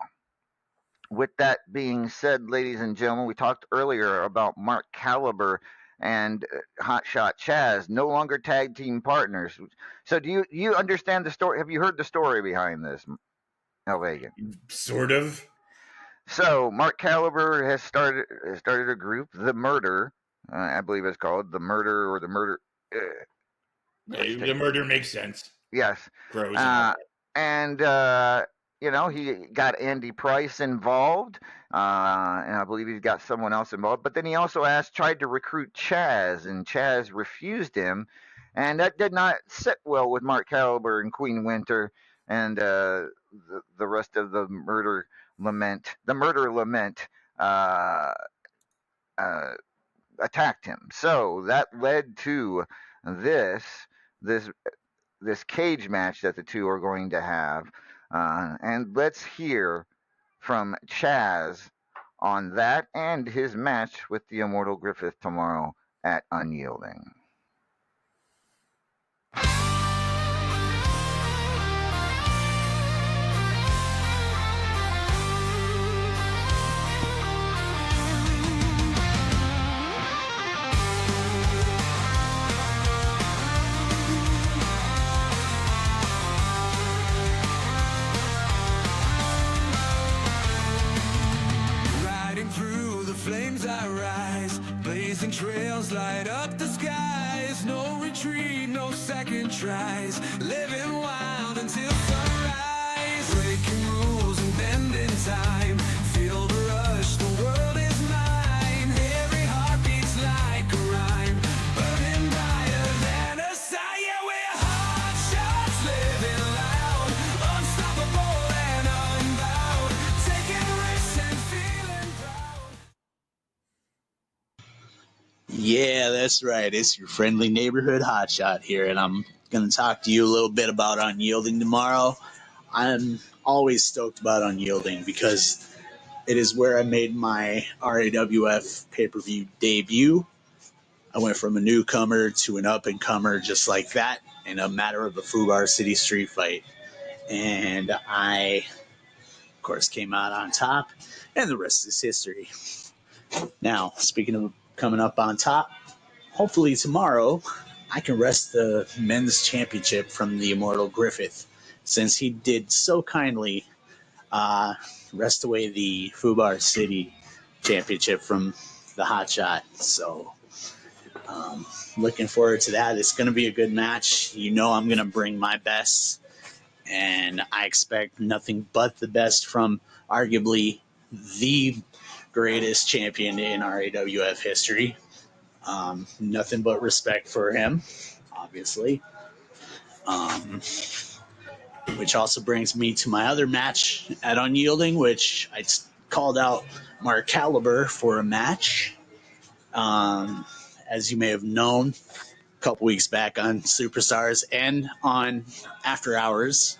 with that being said, ladies and gentlemen, we talked earlier about Mark Caliber and Hotshot Chaz, no longer tag team partners. So, do you understand the story? Have you heard the story behind this, Helvegan?
Sort of.
So Mark Caliber has started a group, The Murder, I believe it's called The Murder or The Murder. Uh,
The murder makes sense.
yes,
Crows and all that.
and he got Andy Price involved, and I believe he's got someone else involved. But then he also tried to recruit Chaz, and Chaz refused him, and that did not sit well with Mark Caliber and Queen Winter and the rest of the murder lament. The murder lament uh, uh, attacked him. So that led to this this this cage match that the two are going to have. And let's hear from Chaz on that and his match with the Immortal Griffith tomorrow at Unyielding.
Riding through the flames I rise, blazing trails light up the skies. No retreat, no second tries, living wild until sunrise. Breaking rules and bending time, feel the rush, the world is mine. Every heart beats like a rhyme, burning brighter than a sign. Yeah, we're hot shots, living loud, unstoppable and unbound, taking risks and feeling proud.
Yeah, that's right. It's your friendly neighborhood hotshot here, and I'm going to talk to you a little bit about Unyielding tomorrow. I'm always stoked about Unyielding because it is where I made my RAWF pay-per-view debut. I went from a newcomer to an up-and-comer just like that in a matter of a Fubar City street fight. And I, of course, came out on top, and the rest is history. Now, speaking of coming up on top, hopefully tomorrow I can wrest the men's championship from the Immortal Griffith, since he did so kindly wrest away the Fubar City championship from the Hotshot. So, looking forward to that. It's going to be a good match. You know I'm going to bring my best, and I expect nothing but the best from arguably the greatest champion in RAWF history. Nothing but respect for him, obviously. Which also brings me to my other match at Unyielding, which I called out Mark Caliber for a match. As you may have known, a couple weeks back on Superstars and on After Hours,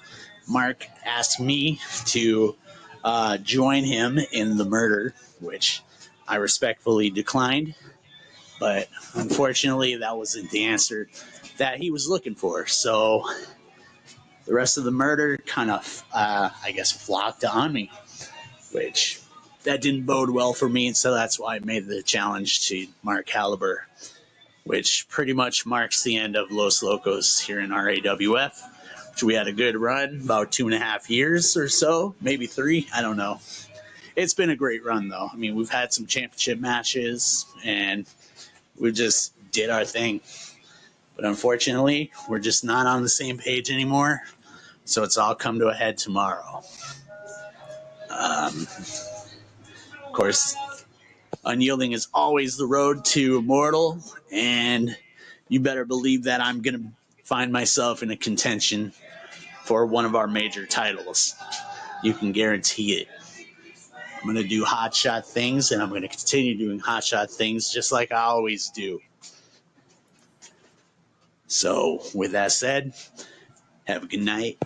Mark asked me to join him in the murder, which I respectfully declined. But unfortunately, that wasn't the answer that he was looking for. So the rest of the murder kind of, I guess, flocked on me, which that didn't bode well for me. And so that's why I made the challenge to Mark Caliber, which pretty much marks the end of Los Locos here in RAWF, which we had a good run, about 2.5 years or so, maybe 3, I don't know. It's been a great run, though. I mean, we've had some championship matches, and we just did our thing. But unfortunately, we're just not on the same page anymore, so it's all come to a head tomorrow. Of course, Unyielding is always the road to Immortal, and you better believe that I'm going to find myself in a contention for one of our major titles. You can guarantee it. I'm going to do hotshot things, and I'm going to continue doing hotshot things just like I always do. So, with that said, have a good night,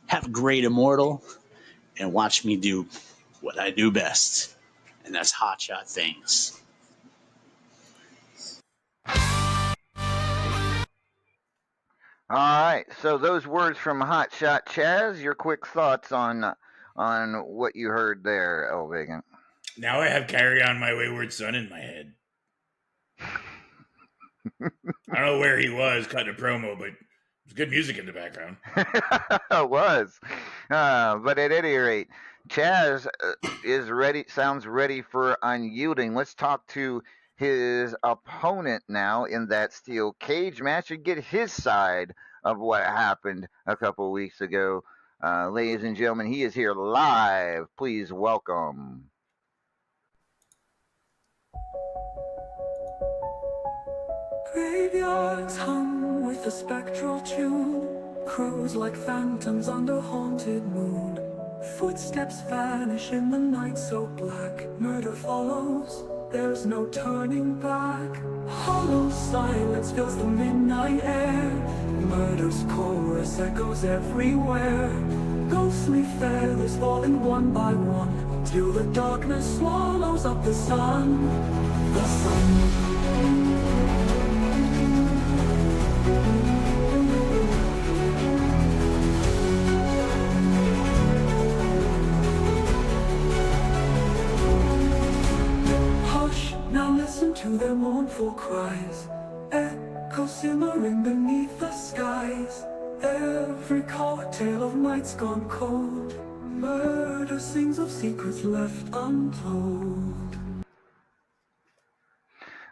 have a great immortal, and watch me do what I do best, and that's hotshot things.
All right. So those words from Hot Shot Chaz. Your quick thoughts on what you heard there, El Vegan.
Now I have "Carry On My Wayward Son" in my head. I don't know where he was cutting a promo, but there's good music in the background.
It was, but at any rate, Chaz is ready. Sounds ready for Unyielding. Let's talk to his opponent now in that steel cage match and get his side of what happened a couple weeks ago. Ladies and gentlemen, he is here live. Please welcome.
Graveyards hum with a spectral tune, crows like phantoms under haunted moon. Footsteps vanish in the night so black. Murder follows, there's no turning back. Hollow silence fills the midnight air. Murder's chorus echoes everywhere. Ghostly feathers falling one by one, till the darkness swallows up the sun. The sun. Now listen to their mournful cries, echo simmering beneath the skies. Every cocktail of nights gone cold, murder sings of secrets left untold.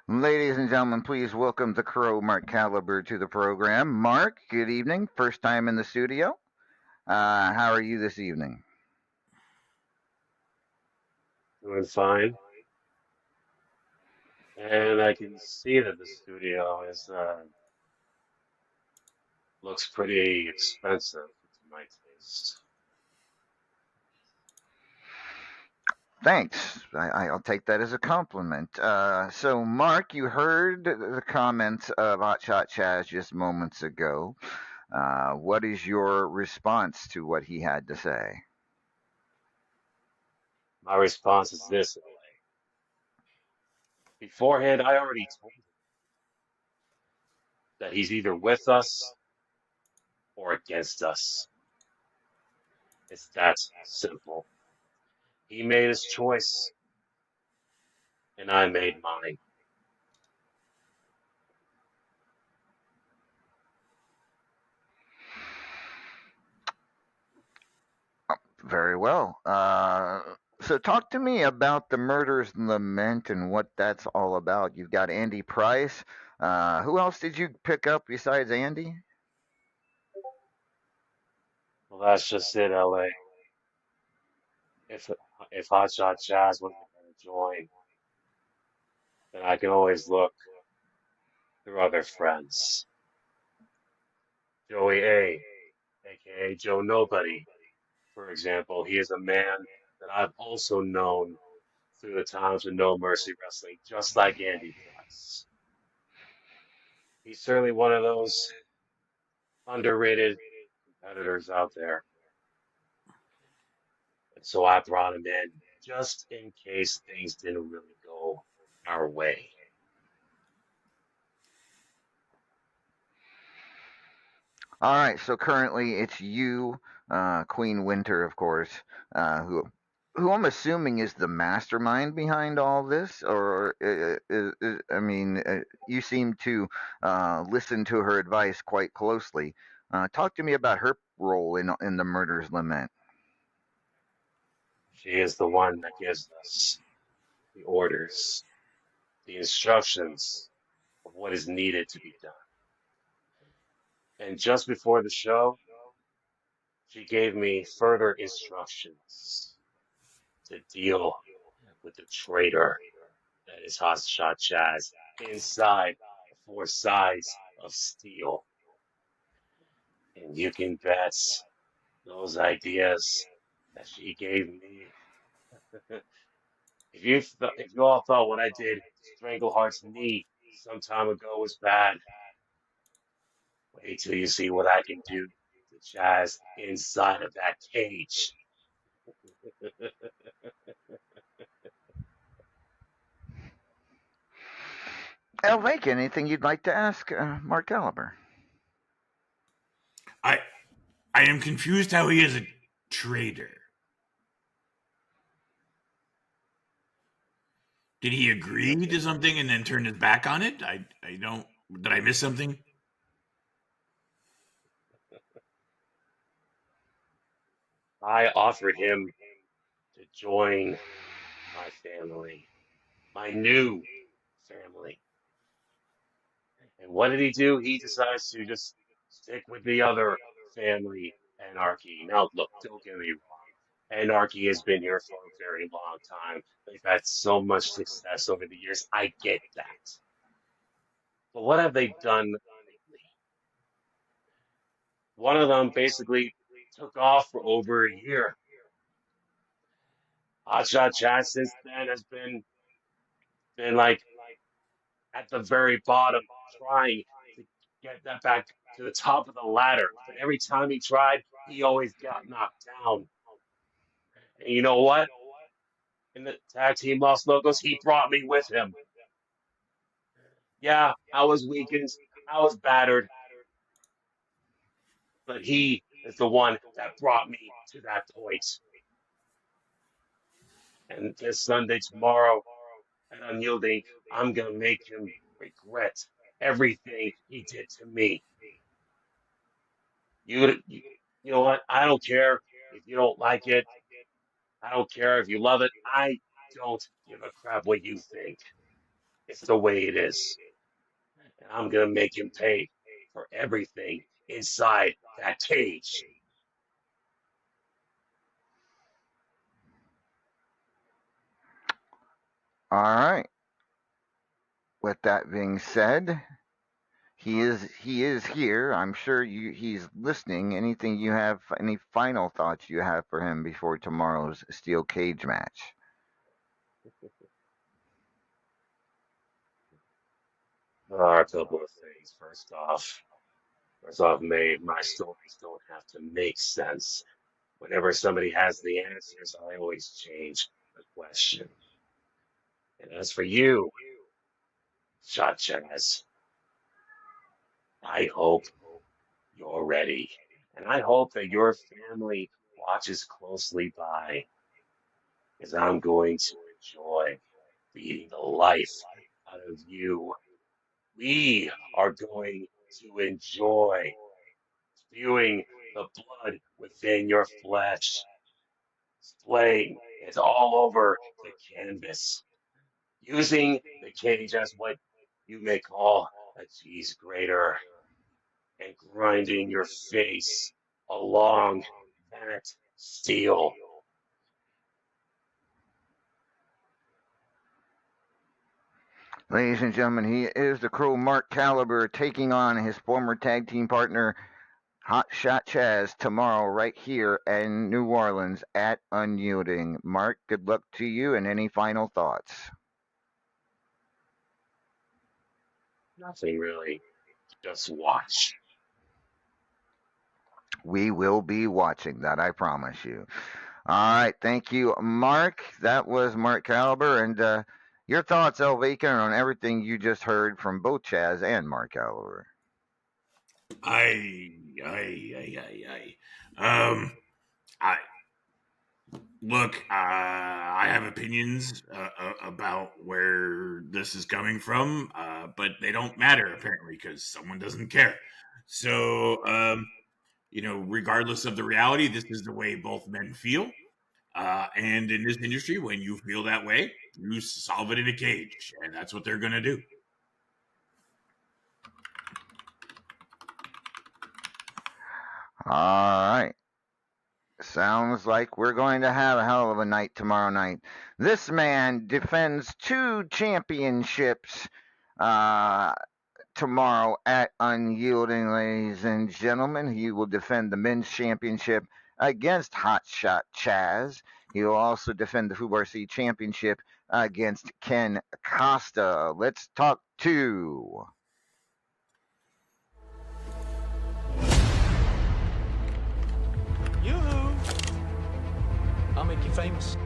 Ladies and gentlemen, please welcome the Crow, Mark Caliber, to the program. Mark, good evening. First time in the studio. How are you this evening?
Doing fine. And I can see that the studio is looks pretty expensive to my taste.
Thanks. I'll take that as a compliment. So, Mark, you heard the comments of Hotshot Chaz just moments ago. What is your response to what he had to say?
My response is this, in a way. Beforehand, I already told him that he's either with us or against us. It's that simple. He made his choice, and I made mine.
Very well. So, talk to me about the Murder's Lament and what that's all about. You've got Andy Price. Who else did you pick up besides Andy?
Well, that's just it, LA. If if Hotshot Jazz wasn't going to join, then I can always look through other friends. Joey A, aka Joe Nobody, for example. He is a man that I've also known through the times with No Mercy Wrestling, just like Andy Price. He's certainly one of those underrated competitors out there. And so I brought him in just in case things didn't really go our way.
All right, so currently it's you, Queen Winter, of course, who I'm assuming is the mastermind behind all this, or I mean, you seem to listen to her advice quite closely. Talk to me about her role in the Murder's Lament.
She is the one that gives us the orders, the instructions of what is needed to be done. And just before the show, she gave me further instructions to deal with the traitor that is Hotshot Chaz inside the four sides of steel. And you can bet those ideas that she gave me. If you all thought what I did to Strangleheart's knee some time ago was bad, wait till you see what I can do to Chaz inside of that cage.
Elvake, anything you'd like to ask Mark Caliber?
I am confused how he is a traitor. Did he agree to something and then turn his back on it? I don't. Did I miss something?
I offered him to join my family, my new family. And what did he do? He decides to just stick with the other family, Anarchy. Now, look, don't get me wrong. Anarchy has been here for a very long time. They've had so much success over the years. I get that. But what have they done lately? One of them basically took off for over a year. Hotshot Chat since then has been like at the very bottom, trying to get that back to the top of the ladder. But every time he tried, he always got knocked down. And you know what? In the tag team Los Locos, he brought me with him. Yeah, I was weakened, I was battered, but he is the one that brought me to that point. And this Sunday, tomorrow, at Unyielding, I'm gonna make him regret everything he did to me. You know what? I don't care if you don't like it. I don't care if you love it. I don't give a crap what you think. It's the way it is. And I'm gonna make him pay for everything inside that cage.
All right. With that being said, he is here. I'm sure he's listening. Anything you have, any final thoughts you have for him before tomorrow's steel cage match?
There are a couple of things. First off, my stories don't have to make sense. Whenever somebody has the answers, I always change the question. And as for you, Shot Chaz, I hope you're ready. And I hope that your family watches closely by, because I'm going to enjoy beating the life out of you. We are going to enjoy spewing the blood within your flesh, splaying it all over the canvas, using the cage as what you may call a cheese grater, and grinding your face along that steel.
Ladies and gentlemen, he is the Crow Mark Caliber taking on his former tag team partner Hot Shot Chaz tomorrow right here in New Orleans at Unyielding. Mark, good luck to you and any final thoughts.
Nothing really, just watch.
We will be watching that, I promise you. All right, thank you, Mark. That was Mark Caliber, and your thoughts, Elvika, on everything you just heard from both Chaz and Mark Caliber.
I, I look. I have opinions about where this is coming from, but they don't matter apparently because someone doesn't care. So, regardless of the reality, this is the way both men feel. And in this industry, when you feel that way, you solve it in a cage, and that's what they're going to do.
All right. Sounds like we're going to have a hell of a night tomorrow night. This man defends two championships uh, tomorrow at Unyielding, ladies and gentlemen. He will defend the men's championship against Hotshot Chaz. He will also defend the Fubar C championship against Ken Costa. Let's talk to.
Yoo-hoo! I'll make you famous.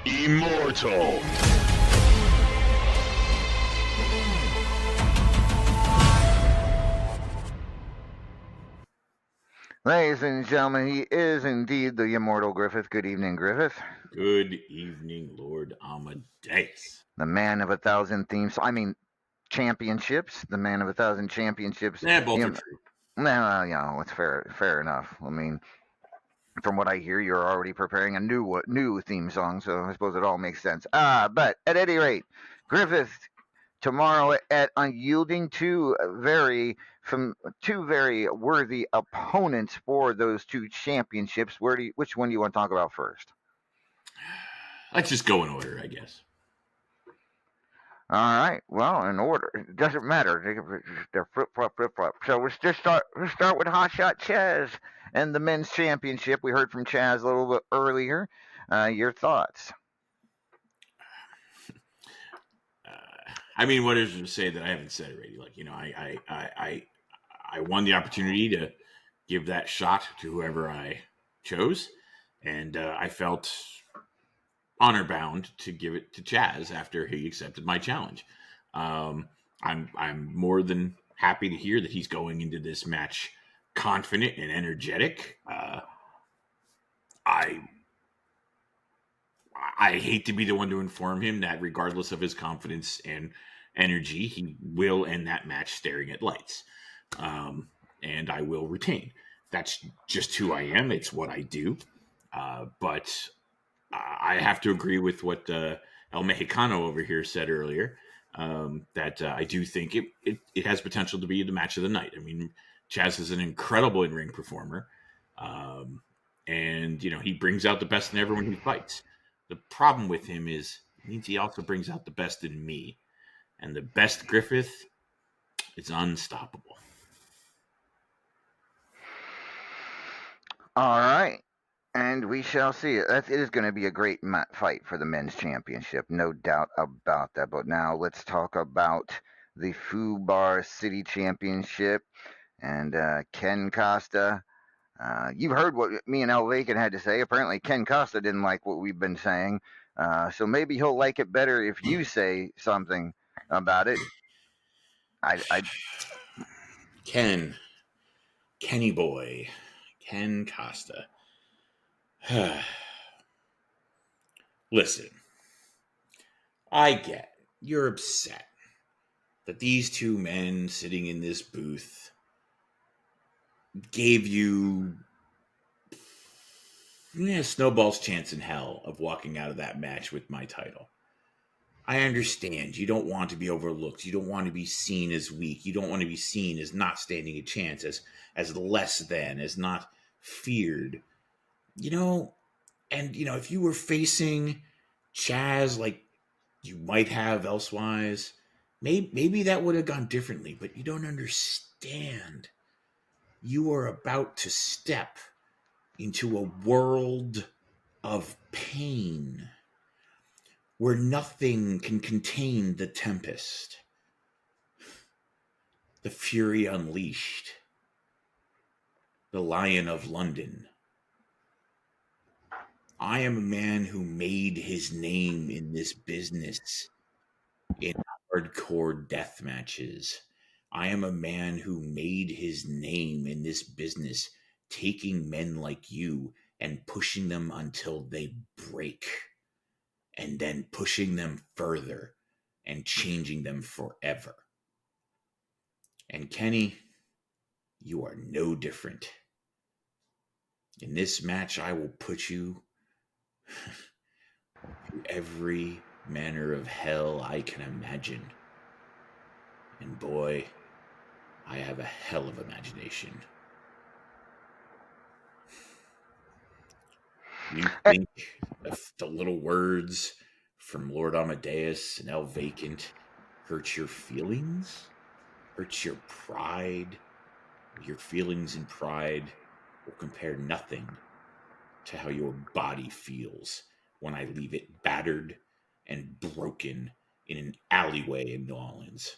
Immortal.
Ladies and gentlemen, he is indeed the immortal Griffith. Good evening, Griffith.
Good evening, Lord Amadeus.
The man of 1,000 themes. I mean, championships. The man of 1,000 championships.
Yeah, both
You
are
know,
true.
well, you know, it's fair enough. I mean, from what I hear, you're already preparing a new theme song, so I suppose it all makes sense. But at any rate, Griffith tomorrow at Unyielding, two very worthy opponents for those two championships. Which one do you want to talk about first?
Let's just go in order, I guess.
All right. Well, in order. It doesn't matter. They're flip flop. So let's start with Hotshot Chaz and the men's championship. We heard from Chaz a little bit earlier. Your thoughts?
I mean, what is there to say that I haven't said already? Like, you know, I won the opportunity to give that shot to whoever I chose, and I felt honor bound to give it to Chaz after he accepted my challenge. I'm more than happy to hear that he's going into this match confident and energetic. I hate to be the one to inform him that regardless of his confidence and energy, he will end that match staring at lights. And I will retain. That's just who I am. It's what I do. But I have to agree with what El Mexicano over here said earlier, that I do think it has potential to be the match of the night. I mean, Chaz is an incredible in-ring performer. And, you know, he brings out the best in everyone he fights. The problem with him is it means he also brings out the best in me. And the best Griffith is unstoppable.
All right. And we shall see. It is going to be a great fight for the men's championship, no doubt about that. But now let's talk about the Fubar City Championship and Ken Costa. You've heard what me and El Vacant had to say. Apparently, Ken Costa didn't like what we've been saying. So maybe he'll like it better if you say something about it.
Kenny boy, Ken Costa. Listen, I get you're upset that these two men sitting in this booth gave you snowball's chance in hell of walking out of that match with my title. I understand you don't want to be overlooked. You don't want to be seen as weak. You don't want to be seen as not standing a chance, as less than, as not feared. You know, and you know, if you were facing Chaz like you might have elsewise, maybe that would have gone differently, but you don't understand. You are about to step into a world of pain where nothing can contain the tempest, the fury unleashed, the Lion of London. I am a man who made his name in this business in hardcore death matches. I am a man who made his name in this business, taking men like you and pushing them until they break, and then pushing them further and changing them forever. And Kenny, you are no different. In this match, I will put you through every manner of hell I can imagine. And boy, I have a hell of imagination. You think if the little words from Lord Amadeus and El Vacant hurt your feelings? Hurt your pride? Your feelings and pride will compare nothing to how your body feels when I leave it battered and broken in an alleyway in New Orleans.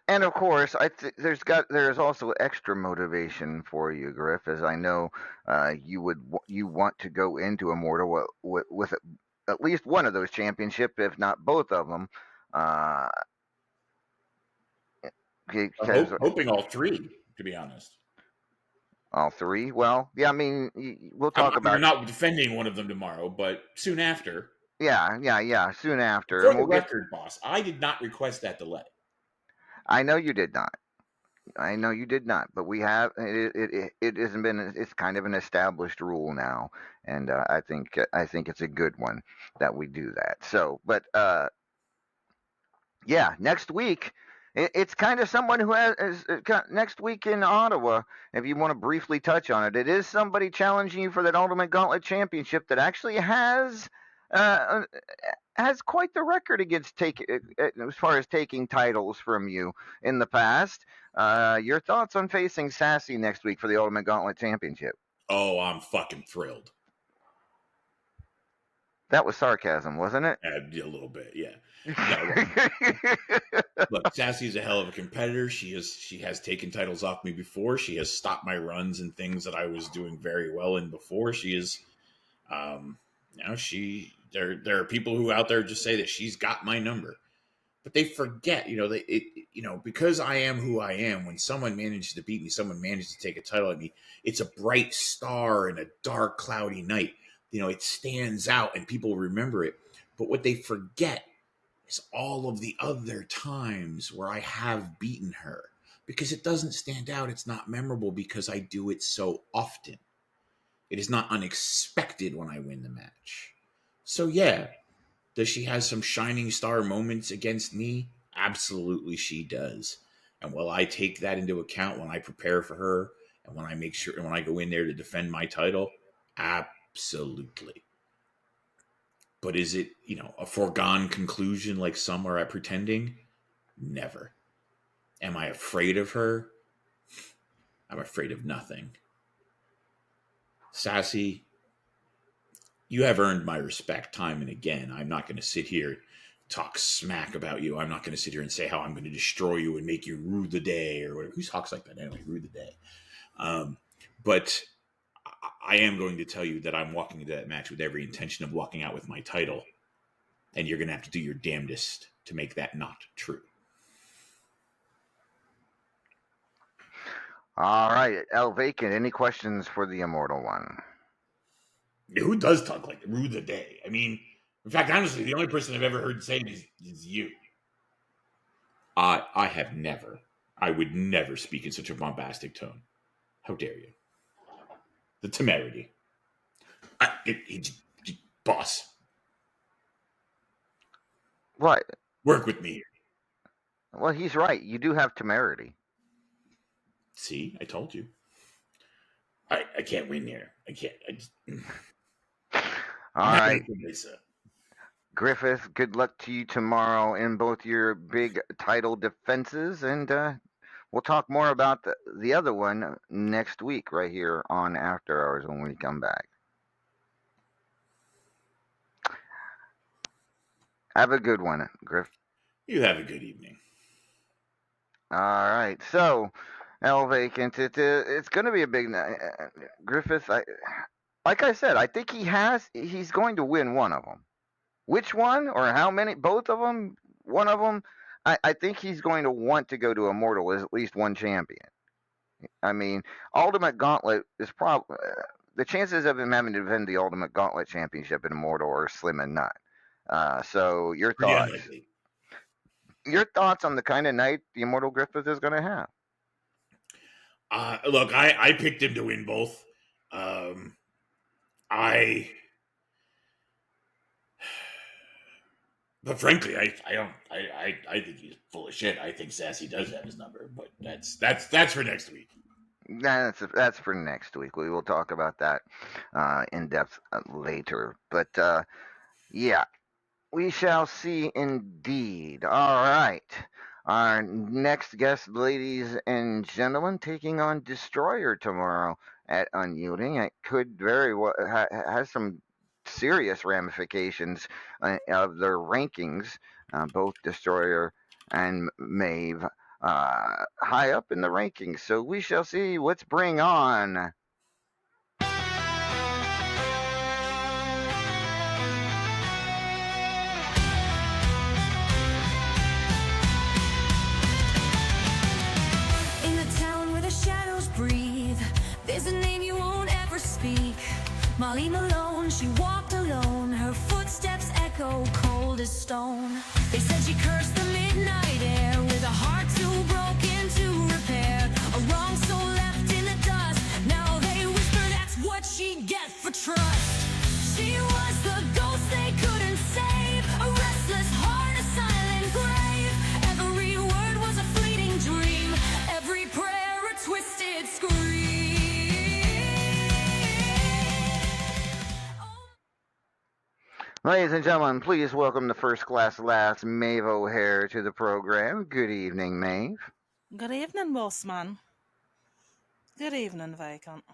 And of course, there's also extra motivation for you, Griff, as I know you want to go into Immortal with at least one of those championships, if not both of them. Uh,
I'm
because
hoping all three, to be honest.
all three. Well, yeah, I mean, we'll talk
I'm
about.
not defending one of them tomorrow, but soon after.
Yeah. Soon after,
For
and
the
we'll get.
record, boss, I did not request that delay.
I know you did not. I know you did not, but we have it hasn't been it's kind of an established rule now, and I think it's a good one that we do that. So, but yeah, next week it's kind of someone who next week in Ottawa. If you want to briefly touch on it, it is somebody challenging you for that Ultimate Gauntlet Championship that actually uh, has quite the record against as far as taking titles from you in the past. Your thoughts on facing Sassy next week for the Ultimate Gauntlet Championship?
Oh, I'm fucking thrilled.
That was sarcasm, wasn't it?
A little bit, yeah. No, look, Sassy's a hell of a competitor. She has taken titles off me before. She has stopped my runs and things that I was doing very well in before. She is, there are people who out there just say that she's got my number, but they forget, because I am who I am. When someone manages to beat me, someone manages to take a title at me. It's a bright star in a dark, cloudy night. It stands out and people remember it. But what they forget is all of the other times where I have beaten her, because it doesn't stand out. It's not memorable because I do it so often. It is not unexpected when I win the match. So yeah, does she have some shining star moments against me? Absolutely, she does. And will I take that into account when I prepare for her and when I make sure and when I go in there to defend my title? Absolutely. But is it, a foregone conclusion like some are at pretending? Never. Am I afraid of her? I'm afraid of nothing. Sassy, you have earned my respect time and again. I'm not going to sit here talk smack about you. I'm not going to sit here and say how I'm going to destroy you and make you rue the day or whatever. Who talks like that anyway? Rue the day. But I am going to tell you that I'm walking into that match with every intention of walking out with my title, and you're going to have to do your damnedest to make that not true.
All right, El Vacant. Any questions for the Immortal One?
Who does talk like rue the day? I mean, in fact, honestly, the only person I've ever heard say it is you. I have never. I would never speak in such a bombastic tone. How dare you? The temerity. Boss,
What?
work with me here.
Well, he's right. You do have temerity.
See, I told you. I can't win here. I can't.
All right, Griffith. Good luck to you tomorrow in both your big title defenses, and we'll talk more about the other one next week, right here on After Hours when we come back. Have a good one, Griff.
You have a good evening.
All right, so El Vacant. It's going to be a big night, Griffith. like I said, I think he's going to win one of them. Which one or how many? Both of them? One of them? I think he's going to want to go to Immortal as at least one champion. I mean, Ultimate Gauntlet is probably the chances of him having to defend the Ultimate Gauntlet Championship in Immortal are slim and none. So your
Pretty
thoughts?
unlikely.
Your thoughts on the kind of night the Immortal Griffith is going to have?
Look, I picked him to win both. But frankly, I think he's full of shit. I think Sassy does have his number, but that's for next week.
That's for next week. We will talk about that in depth later. But yeah, we shall see indeed. All right. Our next guest, ladies and gentlemen, taking on Destroyer tomorrow at Unyielding. It could very well has some serious ramifications of their rankings. Both Destroyer and Maeve high up in the rankings. So we shall see. Let's bring on.
In the town where the shadows breathe, there's a name you won't ever speak. Molly Malone, she walked alone, her footsteps echo cold as stone. They said she cursed the midnight air with a heart too broken to repair. A wrong soul left in the dust, now they whisper that's what she get for trust. She was the ghost they couldn't save, a restless heart, a silent grave. Every word was a fleeting dream, every prayer a twisted scream.
Ladies and gentlemen, please welcome the first class lass, Maeve O'Hare, to the program. Good evening, Maeve.
Good evening, boss man. Good evening, Vacant.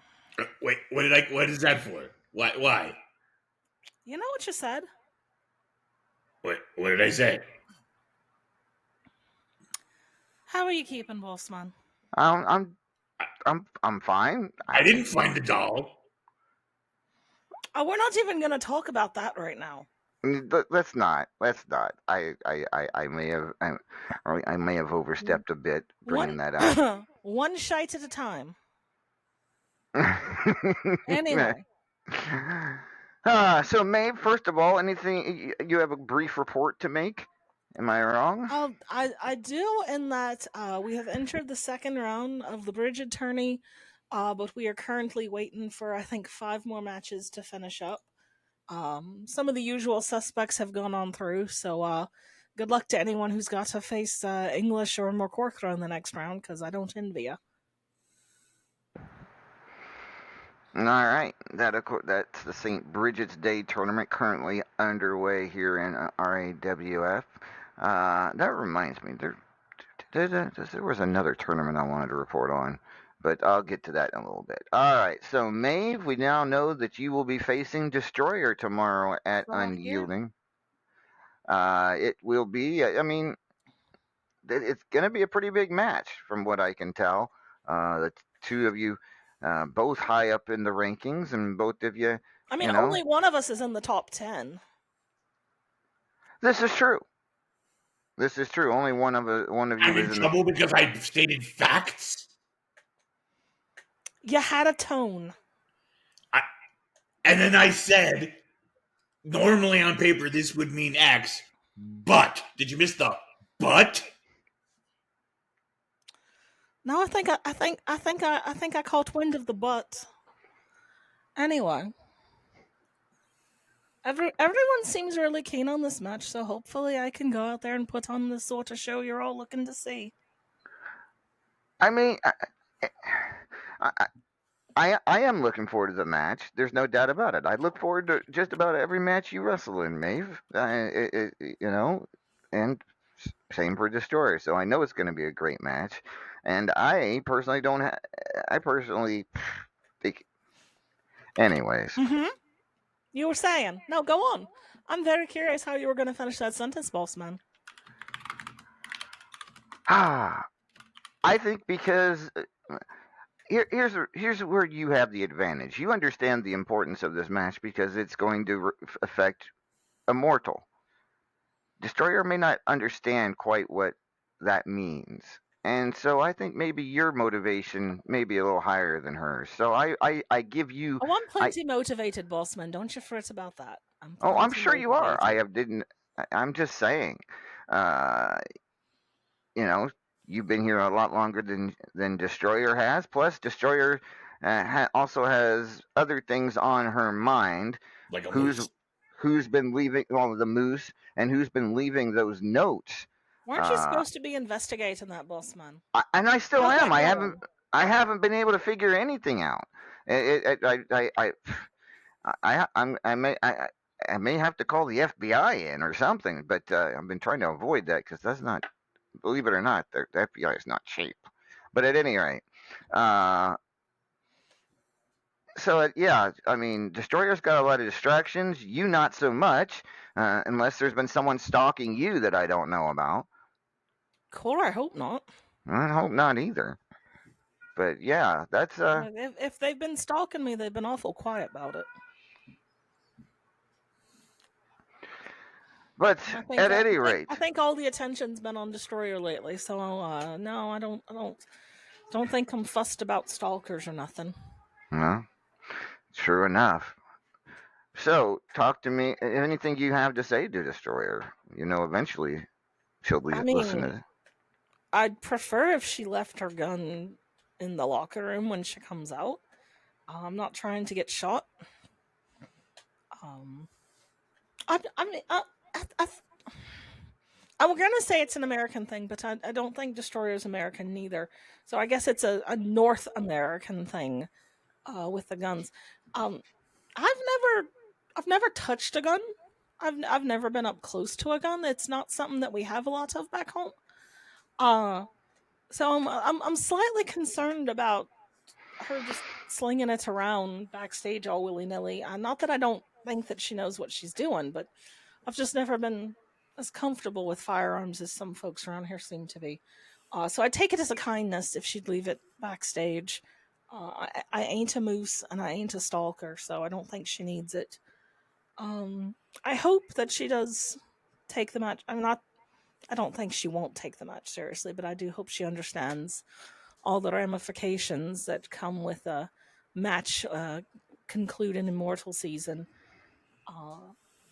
Wait, what is that for? Why?
You know what you said?
What did I say?
How are you keeping, boss man?
I'm fine.
I didn't find the doll.
Oh, we're not even going to talk about that right now.
Let's not. I may have overstepped a bit bringing that up.
One shite at a time. Anyway.
So Maeve, first of all, anything you have a brief report to make? Am I wrong?
I do, in that we have entered the second round of the Bridget tourney, but we are currently waiting for, I think, 5 more matches to finish up. Some of the usual suspects have gone on through, so good luck to anyone who's got to face English or McCorkra in the next round, because I don't envy you.
All right, that's the St. Bridget's Day tournament currently underway here in RAWF. That reminds me, there was another tournament I wanted to report on, but I'll get to that in a little bit. All right, so Maeve, we now know that you will be facing Destroyer tomorrow at Unyielding. It will be, I mean, it's going to be a pretty big match from what I can tell. The two of you both high up in the rankings, and both of you.
I mean, only one of us is in the top 10.
This is true. Only one of you
I'm in trouble because I stated facts.
You had a tone.
And then I said, normally on paper this would mean X, but did you miss the but?
No, I think I caught wind of the butt. Anyway, everyone seems really keen on this match, so hopefully I can go out there and put on the sort of show you're all looking to see.
I mean, I am looking forward to the match. There's no doubt about it. I look forward to just about every match you wrestle in, Maeve. And same for Destroyer. So I know it's going to be a great match. And I personally think. Anyways.
Mm-hmm. You were saying. No, go on. I'm very curious how you were going to finish that sentence, boss man.
I think because Here's where you have the advantage. You understand the importance of this match because it's going to affect Immortal. Destroyer may not understand quite what that means. And so I think maybe your motivation may be a little higher than hers. So I give you
Oh, I'm
I
plenty motivated, bossman. Don't you fret about that. I'm
oh I'm
plenty
sure you are. I
motivated.
have didn't I'm just saying. Uh you know, you've been here a lot longer than Destroyer has. Plus, Destroyer also has other things on her mind.
Like a
Who's
moose.
who's been leaving? Well, the moose, and who's been leaving those notes.
Weren't you
Uh,
supposed to be investigating that, bossman?
and I still
How's
am.
that going?
I haven't been able to figure anything out. I may have to call the FBI in or something, but I've been trying to avoid that because that's not, believe it or not, the FBI is not cheap. But at any rate, uh, yeah, I mean, Destroyer's got a lot of distractions. You not so much, unless there's been someone stalking you that I don't know about.
Cool, I hope not.
I hope not either. But yeah, that's
If they've been stalking me, they've been awful quiet about it.
But
I think
at
I
any
think
rate,
I think all the attention's been on Destroyer lately. So no, I don't think I'm fussed about stalkers or nothing.
well, true enough. So, talk to me. Anything you have to say to Destroyer? You know, eventually she'll
I
listen
mean,
to.
I'd prefer if she left her gun in the locker room when she comes out. I'm not trying to get shot. Um, I mean, I was gonna say it's an American thing, but I don't think Destroyer's American neither. So I guess it's a North American thing with the guns. Um, I've never I've never touched a gun. I've never been up close to a gun. It's not something that we have a lot of back home. Uh, so I'm slightly concerned about her just slinging it around backstage all willy nilly. Not that I don't think that she knows what she's doing, but I've just never been as comfortable with firearms as some folks around here seem to be. So I take it as a kindness if she'd leave it backstage. I ain't a moose and I ain't a stalker, so I don't think she needs it. I hope that she does take the match. I'm not. I don't think she won't take the match seriously, but I do hope she understands all the ramifications that come with a match concluding Immortal season. Uh,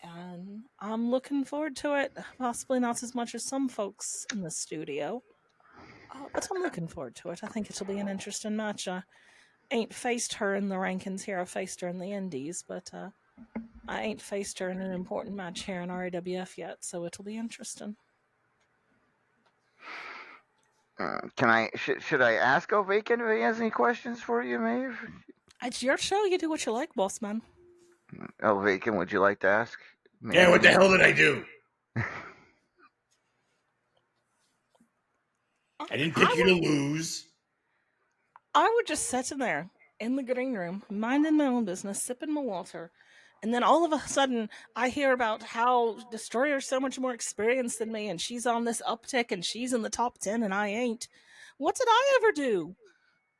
and I'm looking forward to it. Possibly not as much as some folks in the studio, but I'm looking forward to it. I think it'll be an interesting match. I ain't faced her in the rankings here. I faced her in the Indies, but I ain't faced her in an important match here in RAWF yet, so it'll be interesting.
Can I should I ask Ovation if he has any questions for you, Maeve?
It's your show. You do what you like, boss man.
Ovation, would you like to ask?
Yeah, what the hell did I do? I didn't pick you to lose.
I would just sitting there in the green room, minding my own business, sipping my water, and then all of a sudden I hear about how Destroyer's so much more experienced than me, and she's on this uptick, and she's in the top 10, and I ain't. What did I ever do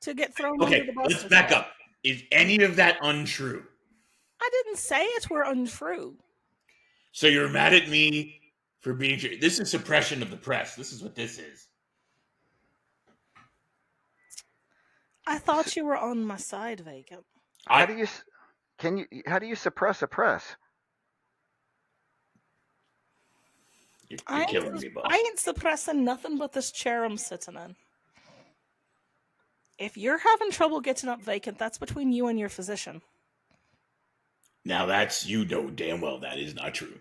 to get thrown under
Okay,
the bus
let's
this
back
way?
up. Is any of that untrue?
I didn't say it were untrue.
So you're mad at me for being true? This is suppression of the press. This is what this is.
I thought you were on my side, Vacant.
How do you how do you suppress a press?
You're killing me, boss.
I ain't suppressing nothing but this chair I'm sitting in. If you're having trouble getting up, Vacant, that's between you and your physician.
Now that's, you know damn well that is not true.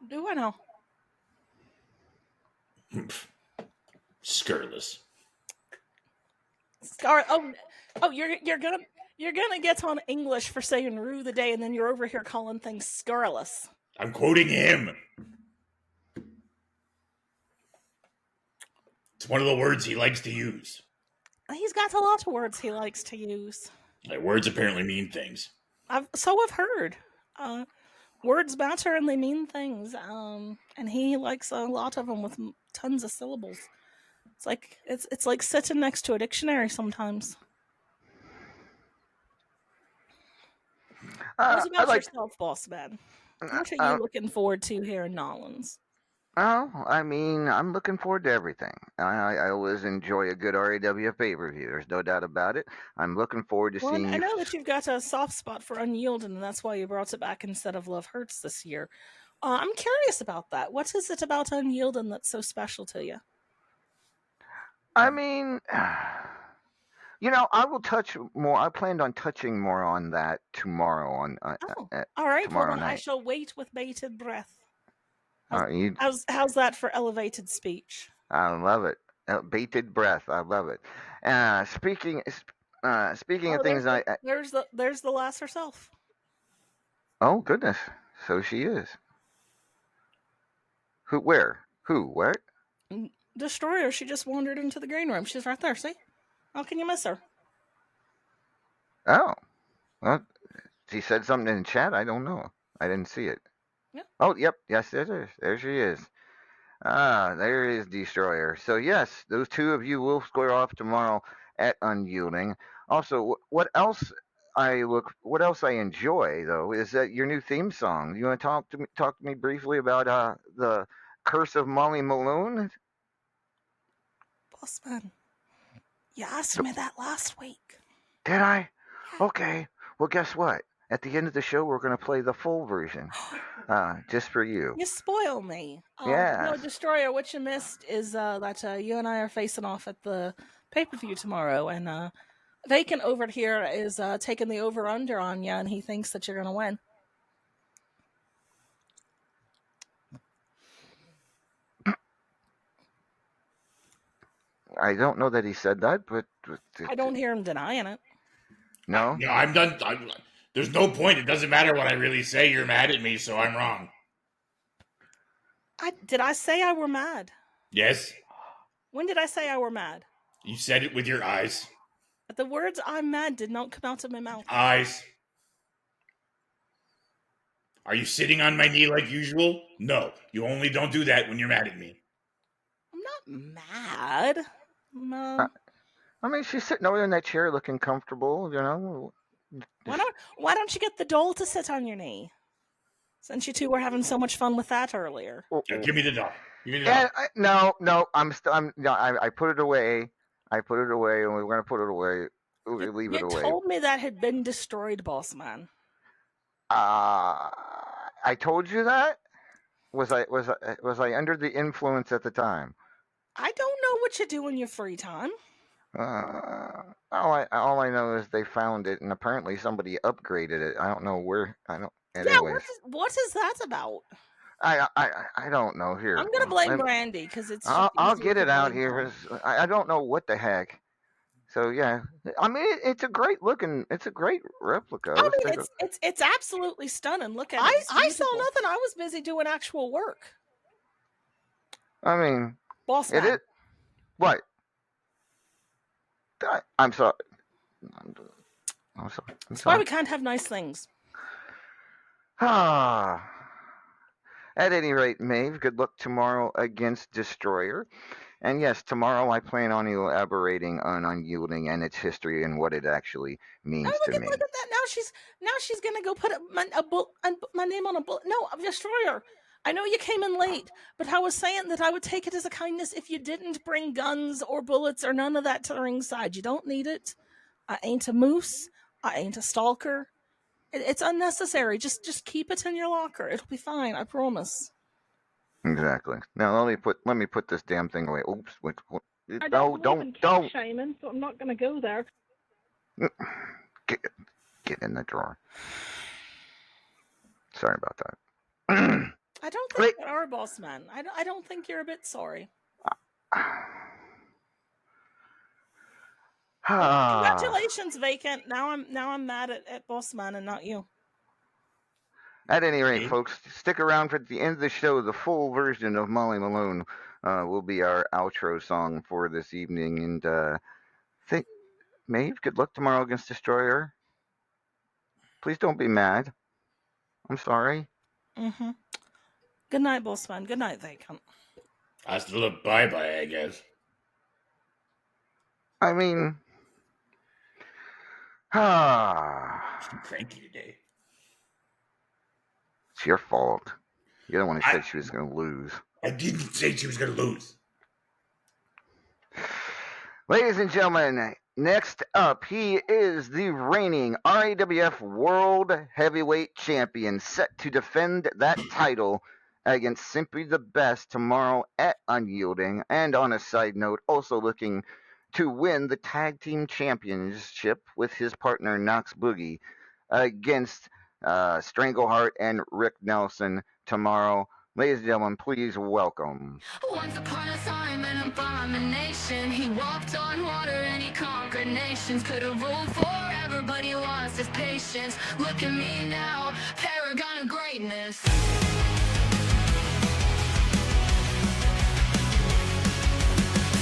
Do I know?
Scurrilous.
Oh, you're gonna get on English for saying rue the day, and then you're over here calling things scurrilous.
I'm quoting him. It's one of the words he likes to use.
He's got a lot of words he likes to use.
Like, words apparently mean things.
I've heard. Words matter and they mean things. And he likes a lot of them with tons of syllables. It's like sitting next to a dictionary sometimes. What
I
about
like.
yourself, boss man?
Uh,
What are you
uh,
looking forward to here in Nolans?
oh, I mean, I'm looking forward to everything. I always enjoy a good RAWF pay per view. There's no doubt about it. I'm looking forward to
Well, and
seeing
I
you.
know that you've got a soft spot for Unyielding, and that's why you brought it back instead of Love Hurts this year. I'm curious about that. What is it about Unyielding that's so special to you?
I mean, you know, I will touch more. I planned on touching more on that tomorrow
Oh, all right. Well,
tomorrow
then I
night.
shall wait with bated breath. How's
You,
how's that for elevated speech?
I love it. Bated breath. I love it. Speaking of
Oh,
things,
there's the lass herself.
oh goodness, so she is. Who? Where? Who? What?
Destroyer. She just wandered into the green room. She's right there. See? How can you miss her?
Oh, well, she said something in chat. I don't know. I didn't see it.
Yeah.
Oh, yep. Yes, there is. There she is. Ah, there is Destroyer. So yes, those two of you will square off tomorrow at Unyielding. Also, what else I enjoy though is that your new theme song. You want to talk to me briefly about the Curse of Molly Malone?
Bossman, you asked me that last week.
Did I?
Yeah.
Okay. Well, guess what? At the end of the show, we're going to play the full version, just for you.
You spoil me. No,
Yes.
Destroyer, what you missed is that you and I are facing off at the pay-per-view tomorrow, and Vacant over here is taking the over-under on you, and he thinks that you're going to win.
I don't know that he said that, but
I don't hear him denying it.
no.
I'm done. There's no point. It doesn't matter what I really say. You're mad at me, so I'm wrong.
Did I say I were mad?
Yes,
When did I say I were mad?
you said it with your eyes.
The words "I'm mad" did not come out of my mouth.
Eyes. Are you sitting on my knee like usual? No, you only don't do that when you're mad at me.
I'm not mad.
I mean, she's sitting over in that chair looking comfortable, you know.
Why don't you get the doll to sit on your knee? Since you two were having so much fun with that earlier.
Give me the doll. Give me the
Yeah,
doll.
no, I put it away. I put it away, and we were gonna put it away. We leave it
You
away.
told me that had been destroyed, boss man.
I told you that. Was I under the influence at the time?
I don't know what you do in your free time.
All I know is they found it, and apparently somebody upgraded it. I don't know where. I don't.
Yeah,
Anyways,
what is that about?
I don't know. Here,
I'm gonna blame Randy because it's.
I'll get it out here. I don't know what the heck. So yeah, I mean it's a great looking. It's a great replica.
I mean, it's absolutely stunning. Look at it. I saw nothing. I was busy doing actual work.
I mean,
boss man.
It is. What? I'm sorry. I'm sorry.
That's why we can't have nice things.
Ah. At any rate, Maeve, good luck tomorrow against Destroyer. And yes, tomorrow I plan on elaborating on Unyielding and its history and what it actually means to me.
Look at that! Now she's gonna go put my name on a bullet. No, Destroyer. I know you came in late, but I was saying that I would take it as a kindness if you didn't bring guns or bullets or none of that to the ringside. You don't need it. I ain't a moose. I ain't a stalker. It's unnecessary. Just keep it in your locker. It'll be fine. I promise.
Exactly. Now let me put this damn thing away. Oops.
I don't. Shaming, so I'm not going to go there.
Get in the drawer. Sorry about that.
I don't think you are, boss man. I don't think you're a bit sorry. Congratulations, Vacant. Now I'm mad at boss man and not you.
At any rate, folks, stick around for the end of the show. The full version of Molly Malone will be our outro song for this evening. And Maeve, good luck tomorrow against Destroyer. Please don't be mad. I'm sorry.
Mm-hmm. Good night, boss man. Good night, Vacant.
Hasta la bye-bye, I guess.
I mean, ah,
I'm cranky today.
it's your fault. You're the one who
I
said she was going to lose.
I didn't say she was going to lose.
Ladies and gentlemen, next up, he is the reigning RAWF World Heavyweight Champion, set to defend that title against Simply the Best tomorrow at Unyielding. And on a side note, also looking to win the Tag Team Championship with his partner Knox Boogie against Strangleheart and Rick Nelson tomorrow. Ladies and gentlemen, please welcome.
Once upon a time, an abomination. He walked on water and he conquered nations. Could have ruled forever, but he lost his patience. Look at me now, paragon of greatness.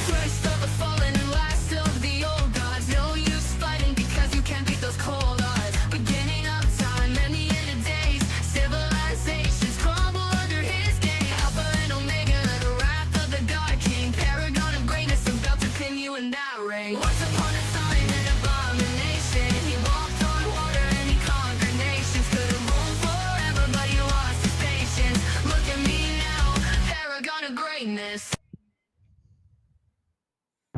First of the fallen and last of the old gods. No use fighting because you can't beat those cold odds. Beginning of time and the end of days. Civilizations crumble under his gaze. Alpha and Omega, the wrath of the God King. Paragon of greatness, about to pin you in that ring. Once upon a time, an abomination. He walked on water and he conquered nations. Could have ruled forever, but he lost his patience. Look at me now, paragon of greatness.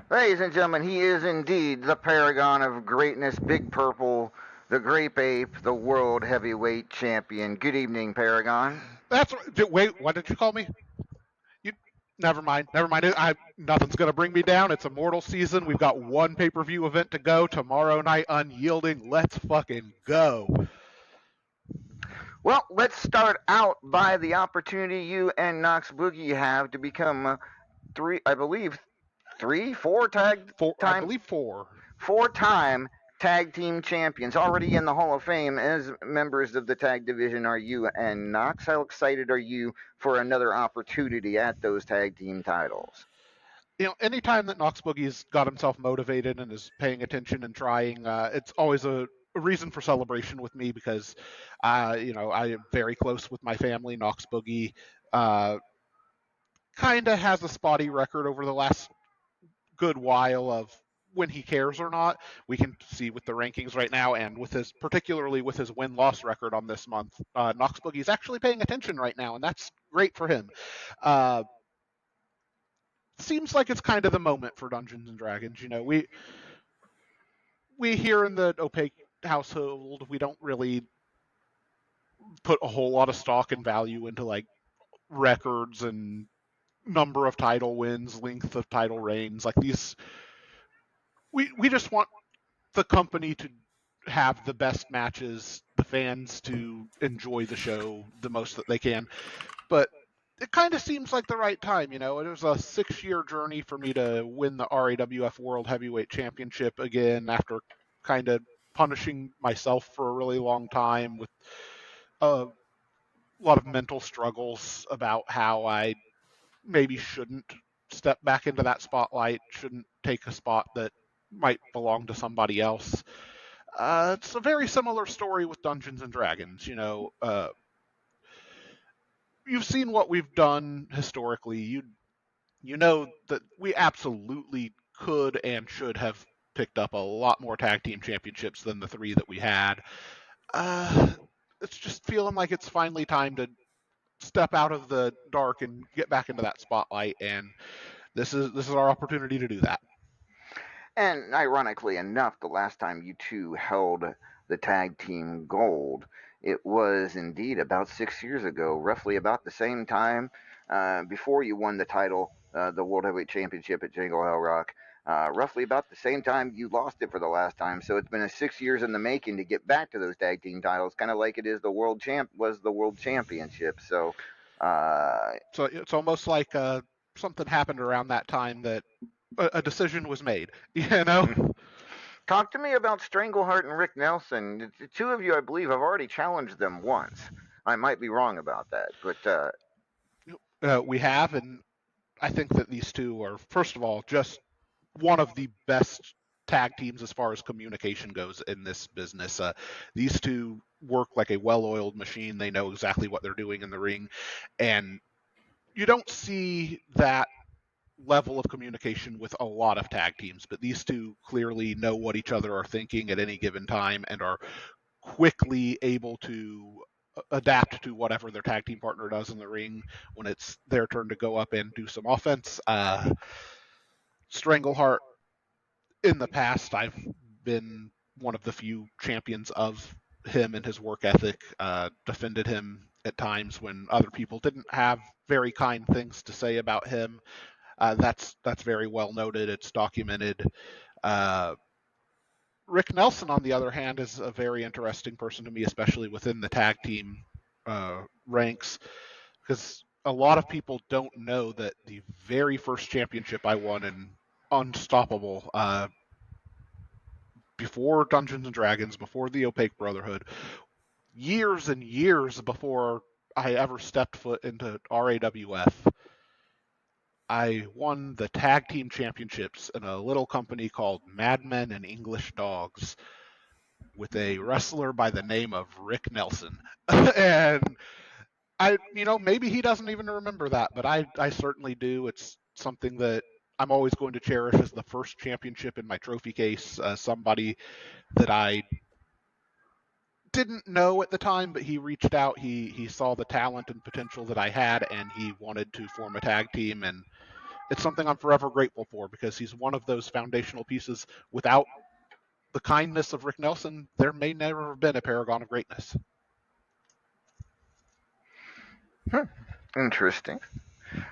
Ladies and gentlemen, he is indeed the paragon of greatness, Big Purple, the Grape Ape, the World Heavyweight Champion. Good evening, Paragon.
That's wait. What did you call me? You. Never mind. Never mind. Nothing's gonna bring me down. It's Immortal season. We've got one pay-per-view event to go tomorrow night. Unyielding. Let's fucking go.
Well, let's start out by the opportunity you and Knox Boogie have to become four tag
I
time,
believe four.
four-time tag team champions. Already in the Hall of Fame as members of the tag division are you and Knox. How excited are you for another opportunity at those tag team titles?
Anytime that Knox Boogie's got himself motivated and is paying attention and trying, it's always a reason for celebration with me because, I am very close with my family. Knox Boogie kind of has a spotty record over the last good while of when he cares or not. We can see with the rankings right now, and particularly with his win-loss record on this month, Knox Boogie's actually paying attention right now, and that's great for him. Seems like it's kind of the moment for Dungeons and Dragons. We here in the Opaque household, we don't really put a whole lot of stock and value into like records and number of title wins, length of title reigns. Like these, we just want the company to have the best matches, the fans to enjoy the show the most that they can. But it kind of seems like the right time, It was a 6-year journey for me to win the RAWF World Heavyweight Championship again after kind of punishing myself for a really long time with a lot of mental struggles about how I maybe shouldn't step back into that spotlight, shouldn't take a spot that might belong to somebody else. It's a very similar story with Dungeons and Dragons. You've seen what we've done historically. You know that we absolutely could and should have picked up a lot more tag team championships than the 3 that we had. It's just feeling like it's finally time to step out of the dark and get back into that spotlight, and this is our opportunity to do that.
And ironically enough, the last time you two held the tag team gold, it was indeed about 6 years ago, roughly about the same time before you won the title, the World Heavyweight Championship at Jingle Hell Rock. Roughly about the same time you lost it for the last time, so it's been a 6 years in the making to get back to those tag team titles, kind of like it is the world championship. So
it's almost like something happened around that time that a decision was made.
Talk to me about Strangleheart and Rick Nelson. The two of you, I believe, have already challenged them once. I might be wrong about that, but
we have, and I think that these two are, first of all, just one of the best tag teams as far as communication goes in this business. These two work like a well-oiled machine. They know exactly what they're doing in the ring, and you don't see that level of communication with a lot of tag teams, but these two clearly know what each other are thinking at any given time and are quickly able to adapt to whatever their tag team partner does in the ring when it's their turn to go up and do some offense. Strangleheart, in the past, I've been one of the few champions of him and his work ethic, defended him at times when other people didn't have very kind things to say about him. That's very well noted. It's documented. Uh, Rick Nelson, on the other hand, is a very interesting person to me, especially within the tag team ranks, because a lot of people don't know that the very first championship I won in Unstoppable, before Dungeons and Dragons, before the Opaque Brotherhood, years and years before I ever stepped foot into RAWF, I won the tag team championships in a little company called Madmen and English Dogs with a wrestler by the name of Rick Nelson. And maybe he doesn't even remember that, but I certainly do. It's something that I'm always going to cherish as the first championship in my trophy case. Somebody that I didn't know at the time, but he reached out. He saw the talent and potential that I had, and he wanted to form a tag team. And it's something I'm forever grateful for, because he's one of those foundational pieces. Without the kindness of Rick Nelson, there may never have been a Paragon of Greatness.
Interesting.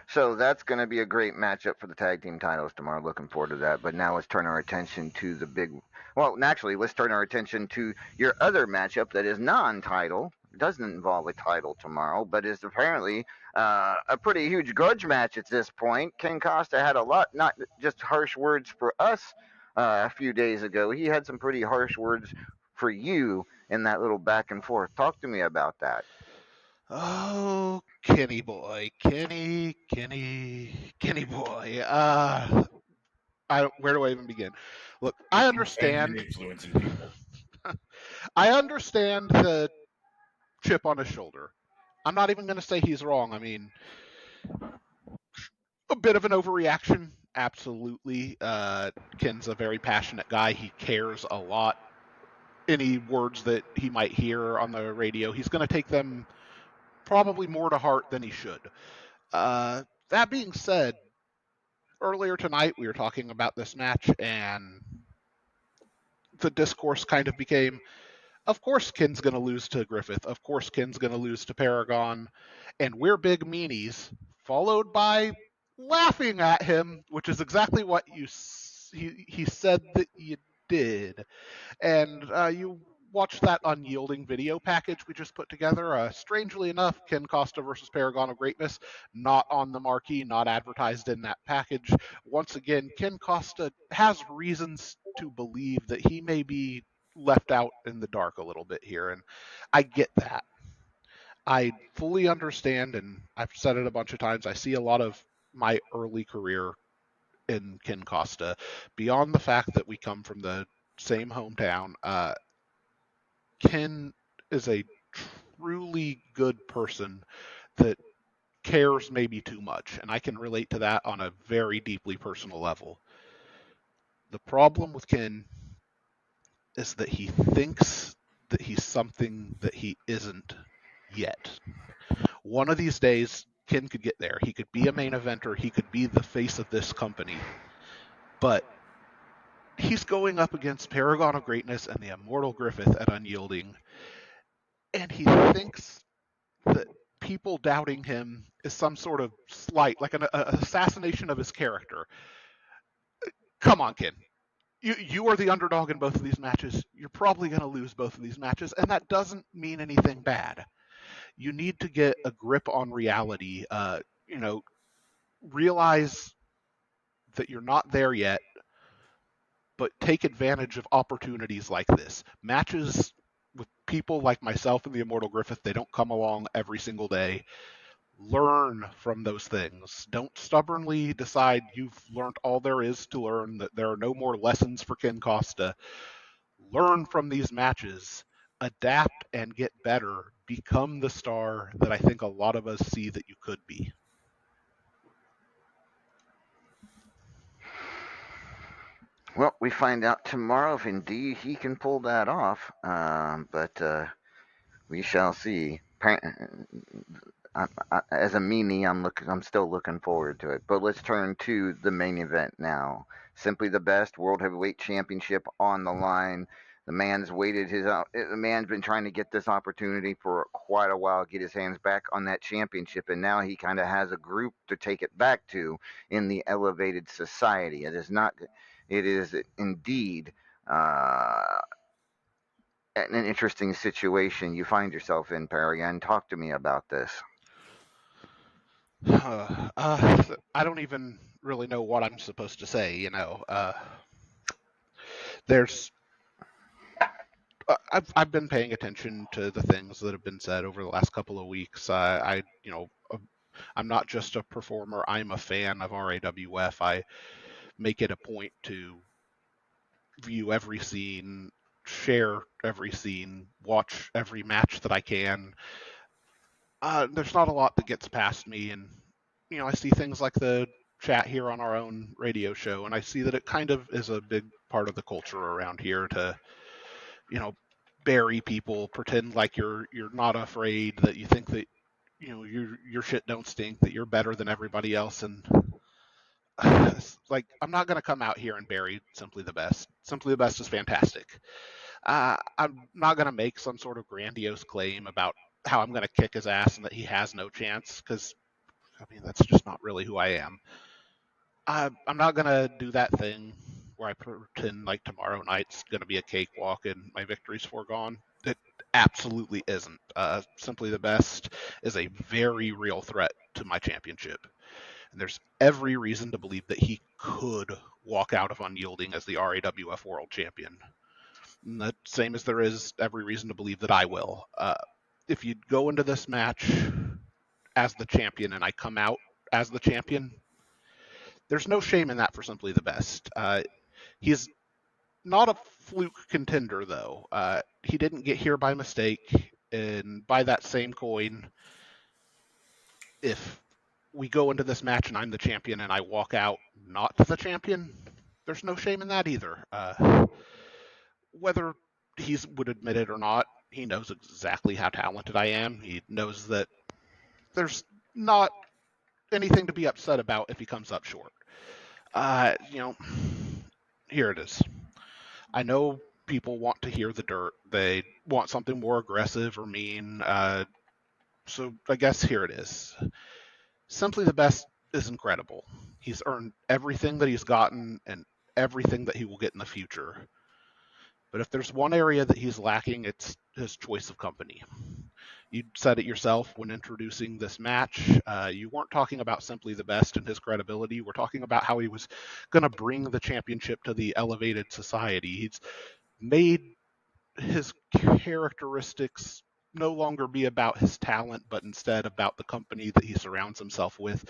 So that's going to be a great matchup for the tag team titles tomorrow. Looking forward to that. But now let's turn our attention to the big. Well, naturally, let's turn our attention to your other matchup that is non-title. It doesn't involve a title tomorrow, but is apparently a pretty huge grudge match at this point. Ken Costa had a lot, not just harsh words for us a few days ago. He had some pretty harsh words for you in that little back and forth. Talk to me about that.
Oh, Kenny boy, Kenny boy. Where do I even begin? Look, I understand.
Influencing people.
I understand the chip on his shoulder. I'm not even going to say he's wrong. I mean, a bit of an overreaction, absolutely. Ken's a very passionate guy. He cares a lot. Any words that he might hear on the radio, he's going to take them probably more to heart than he should. That being said, earlier tonight we were talking about this match, and the discourse kind of became, of course Ken's going to lose to Griffith. Of course Ken's going to lose to Paragon. And we're big meanies, followed by laughing at him, which is exactly what he said that you did. And you watch that Unyielding video package we just put together. Strangely enough, Ken Costa versus Paragon of Greatness, not on the marquee, not advertised in that package. Once again, Ken Costa has reasons to believe that he may be left out in the dark a little bit here, and I get that. I fully understand, and I've said it a bunch of times, I see a lot of my early career in Ken Costa. Beyond the fact that we come from the same hometown, Ken is a truly good person that cares maybe too much, and I can relate to that on a very deeply personal level. The problem with Ken is that he thinks that he's something that he isn't yet. One of these days, Ken could get there. He could be a main eventer. He could be the face of this company. But he's going up against Paragon of Greatness and the Immortal Griffith at Unyielding, and he thinks that people doubting him is some sort of slight, like an assassination of his character. Come on, Ken. You are the underdog in both of these matches. You're probably going to lose both of these matches, and that doesn't mean anything bad. You need to get a grip on reality. Realize that you're not there yet, but take advantage of opportunities like this. Matches with people like myself and the Immortal Griffith, they don't come along every single day. Learn from those things. Don't stubbornly decide you've learned all there is to learn, that there are no more lessons for Ken Costa. Learn from these matches, adapt and get better. Become the star that I think a lot of us see that you could be.
Well, we find out tomorrow if indeed he can pull that off. But we shall see. As a meanie, I'm still looking forward to it. But let's turn to the main event now. Simply the Best World Heavyweight Championship on the line. The man's been trying to get this opportunity for quite a while, get his hands back on that championship, and now he kind of has a group to take it back to in the elevated society. It is not. It is indeed. Uh, an interesting situation you find yourself in, Paragon. Talk to me about this.
I don't even really know what I'm supposed to say. There's I've been paying attention to the things that have been said over the last couple of weeks. I'm not just a performer. I'm a fan of RAWF. I make it a point to view every scene, share every scene, watch every match that I can. There's not a lot that gets past me, and I see things like the chat here on our own radio show, and I see that it kind of is a big part of the culture around here to, you know, bury people, pretend like you're not afraid, that you think that your shit don't stink, that you're better than everybody else, and it's like I'm not gonna come out here and bury Simply the Best. Simply the Best is fantastic. I'm not gonna make some sort of grandiose claim about how I'm gonna kick his ass and that he has no chance, because I mean that's just not really who I am. I'm not gonna do that thing where I pretend like tomorrow night's gonna be a cakewalk and my victory's foregone. It absolutely isn't. Simply the Best is a very real threat to my championship, and there's every reason to believe that he could walk out of Unyielding as the RAWF World Champion. And the same as there is every reason to believe that I will. If you go into this match as the champion and I come out as the champion, there's no shame in that for Simply the Best. He's not a fluke contender, though. He didn't get here by mistake. And by that same coin, if we go into this match and I'm the champion and I walk out not the champion, there's no shame in that either. Whether he would admit it or not, he knows exactly how talented I am. He knows that there's not anything to be upset about if he comes up short. Uh, you know, Here it is. I know people want to hear the dirt. They want something more aggressive or mean. So I guess here it is. Simply the Best is incredible. He's earned everything that he's gotten and everything that he will get in the future. But if there's one area that he's lacking, it's his choice of company. You said it yourself when introducing this match. You weren't talking about Simply the Best and his credibility. We're talking about how he was going to bring the championship to the elevated society. He's made his characteristics no longer be about his talent, but instead about the company that he surrounds himself with.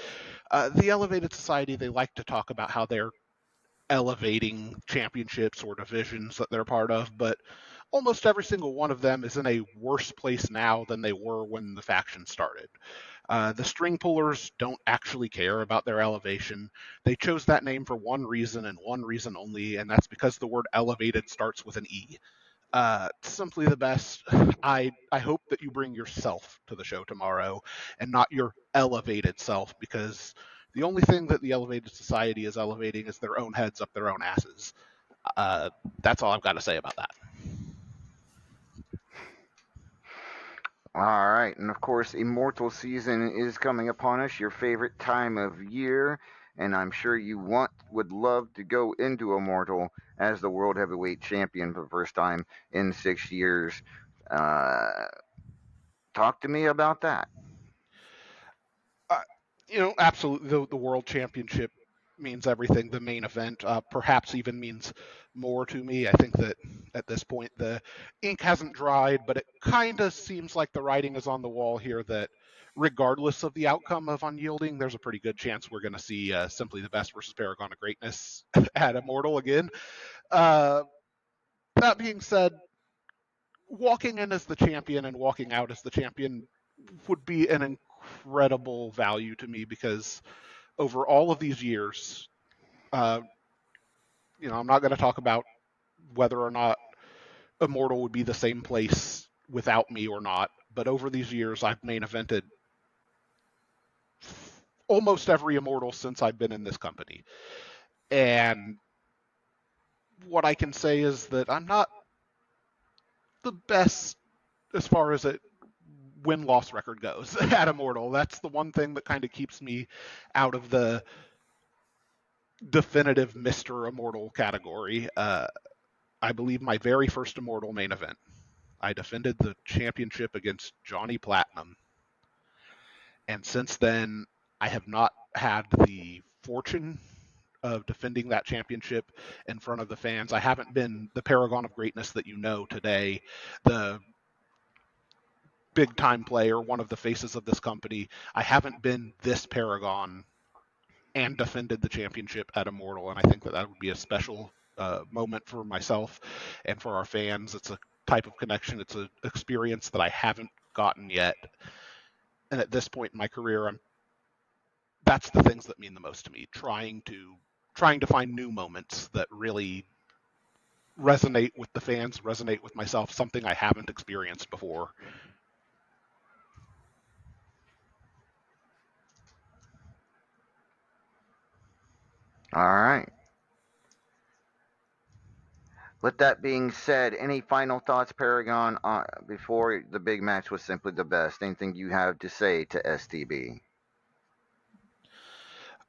The elevated society, they like to talk about how they're elevating championships or divisions that they're part of, but almost every single one of them is in a worse place now than they were when the faction started. The string pullers don't actually care about their elevation. They chose that name for one reason and one reason only, and that's because the word elevated starts with an E. Simply the Best. I hope that you bring yourself to the show tomorrow and not your elevated self, because the only thing that the elevated society is elevating is their own heads up their own asses. That's all I've got to say about that.
All right, and of course, Immortal season is coming upon us. Your favorite time of year, and I'm sure you would love to go into Immortal as the World Heavyweight Champion for the first time in 6 years. Uh, Talk to me about that.
Uh, Absolutely, the World Championship means everything. The main event perhaps even means more to me. I think that at this point the ink hasn't dried, but it kind of seems like the writing is on the wall here that regardless of the outcome of Unyielding, there's a pretty good chance we're going to see Simply the Best versus Paragon of Greatness at Immortal again. Uh, that being said, walking in as the champion and walking out as the champion would be an incredible value to me, because over all of these years, I'm not going to talk about whether or not Immortal would be the same place without me or not, but over these years, I've main evented almost every Immortal since I've been in this company. And what I can say is that I'm not the best as far as a win-loss record goes at Immortal. That's the one thing that kind of keeps me out of the definitive Mr. Immortal category. I believe my very first Immortal main event, I defended the championship against Johnny Platinum. And since then, I have not had the fortune of defending that championship in front of the fans. I haven't been the paragon of greatness that you know today, the big time player, one of the faces of this company. I haven't been this paragon and defended the championship at Immortal, and I think that would be a special moment for myself and for our fans. It's a type of connection, it's an experience that I haven't gotten yet. And at this point in my career, that's the things that mean the most to me, trying to find new moments that really resonate with the fans, resonate with myself, something I haven't experienced before.
All right. With that being said, any final thoughts, Paragon, before the big match was simply the best? Anything you have to say to STB?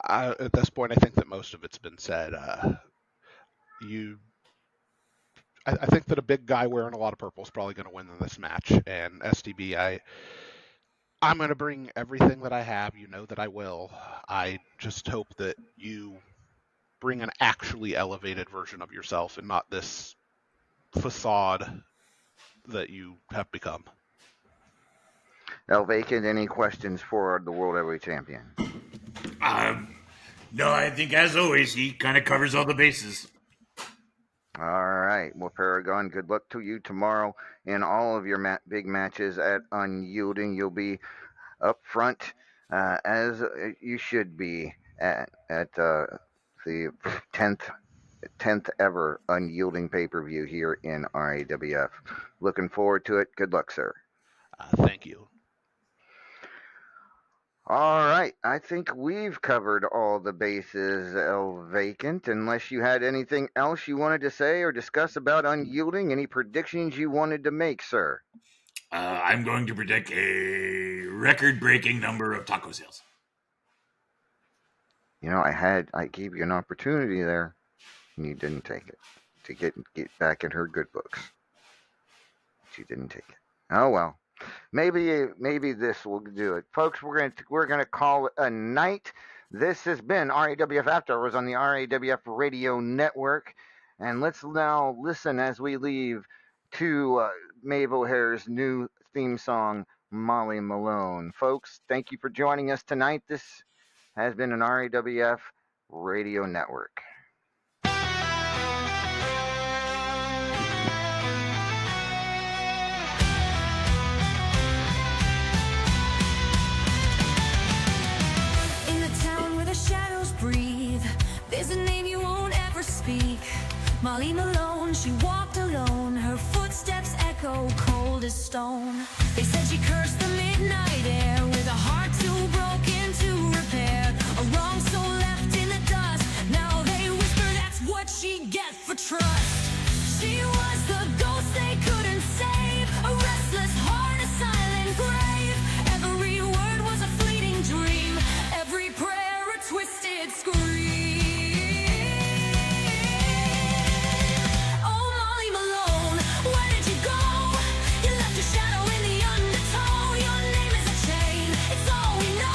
At this point, I think that most of it's been said. I think that a big guy wearing a lot of purple is probably going to win in this match. And STB, I'm going to bring everything that I have. You know that I will. I just hope that you bring an actually elevated version of yourself and not this facade that you have become.
Vacant, any questions for the World Heavyweight Champion?
No, I think as always, he kind of covers all the bases.
All right. Well, Paragon, good luck to you tomorrow in all of your big matches at Unyielding. You'll be up front as you should be at the 10th ever Unyielding pay-per-view here in RAWF. Looking forward to it. Good luck, sir.
Thank you.
All right. I think we've covered all the bases, Vacant. Unless you had anything else you wanted to say or discuss about Unyielding, any predictions you wanted to make, sir?
I'm going to predict a record-breaking number of taco sales.
I gave you an opportunity there, and you didn't take it to get back in her good books. But you didn't take it. Oh well. Maybe this will do it, folks. We're gonna call it a night. This has been RAWF After Hours on the RAWF Radio Network, and let's now listen as we leave to Maeve O'Hare's new theme song, Molly Malone. Folks, thank you for joining us tonight. This has been an RAWF Radio Network.
There's a name you won't ever speak. Molly Malone, she walked alone. Her footsteps echo cold as stone. They said she cursed the midnight air with a heart too broken to repair. A wrong soul left in the dust. Now they whisper that's what she gets for trust. She was the ghost they couldn't save. A restless heart, a silent grave. Every word was a fleeting dream. Every prayer a twisted scream. We know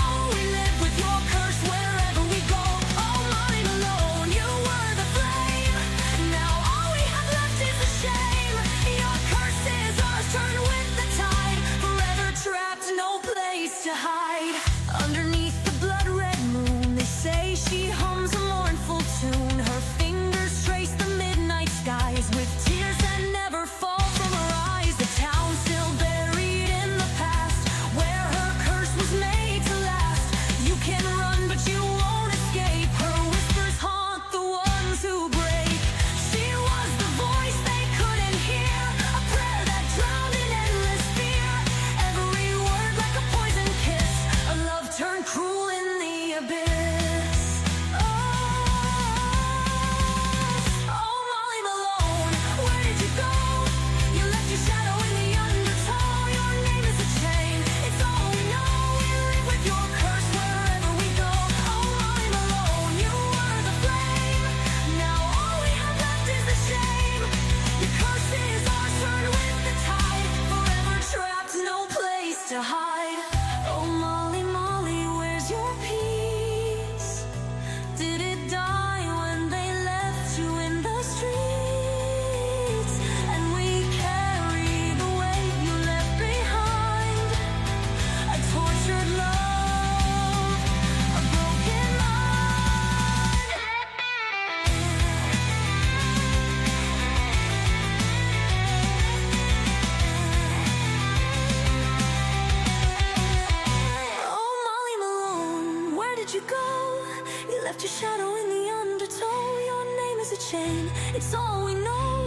shadow in the undertow. Your name is a chain, it's all we know.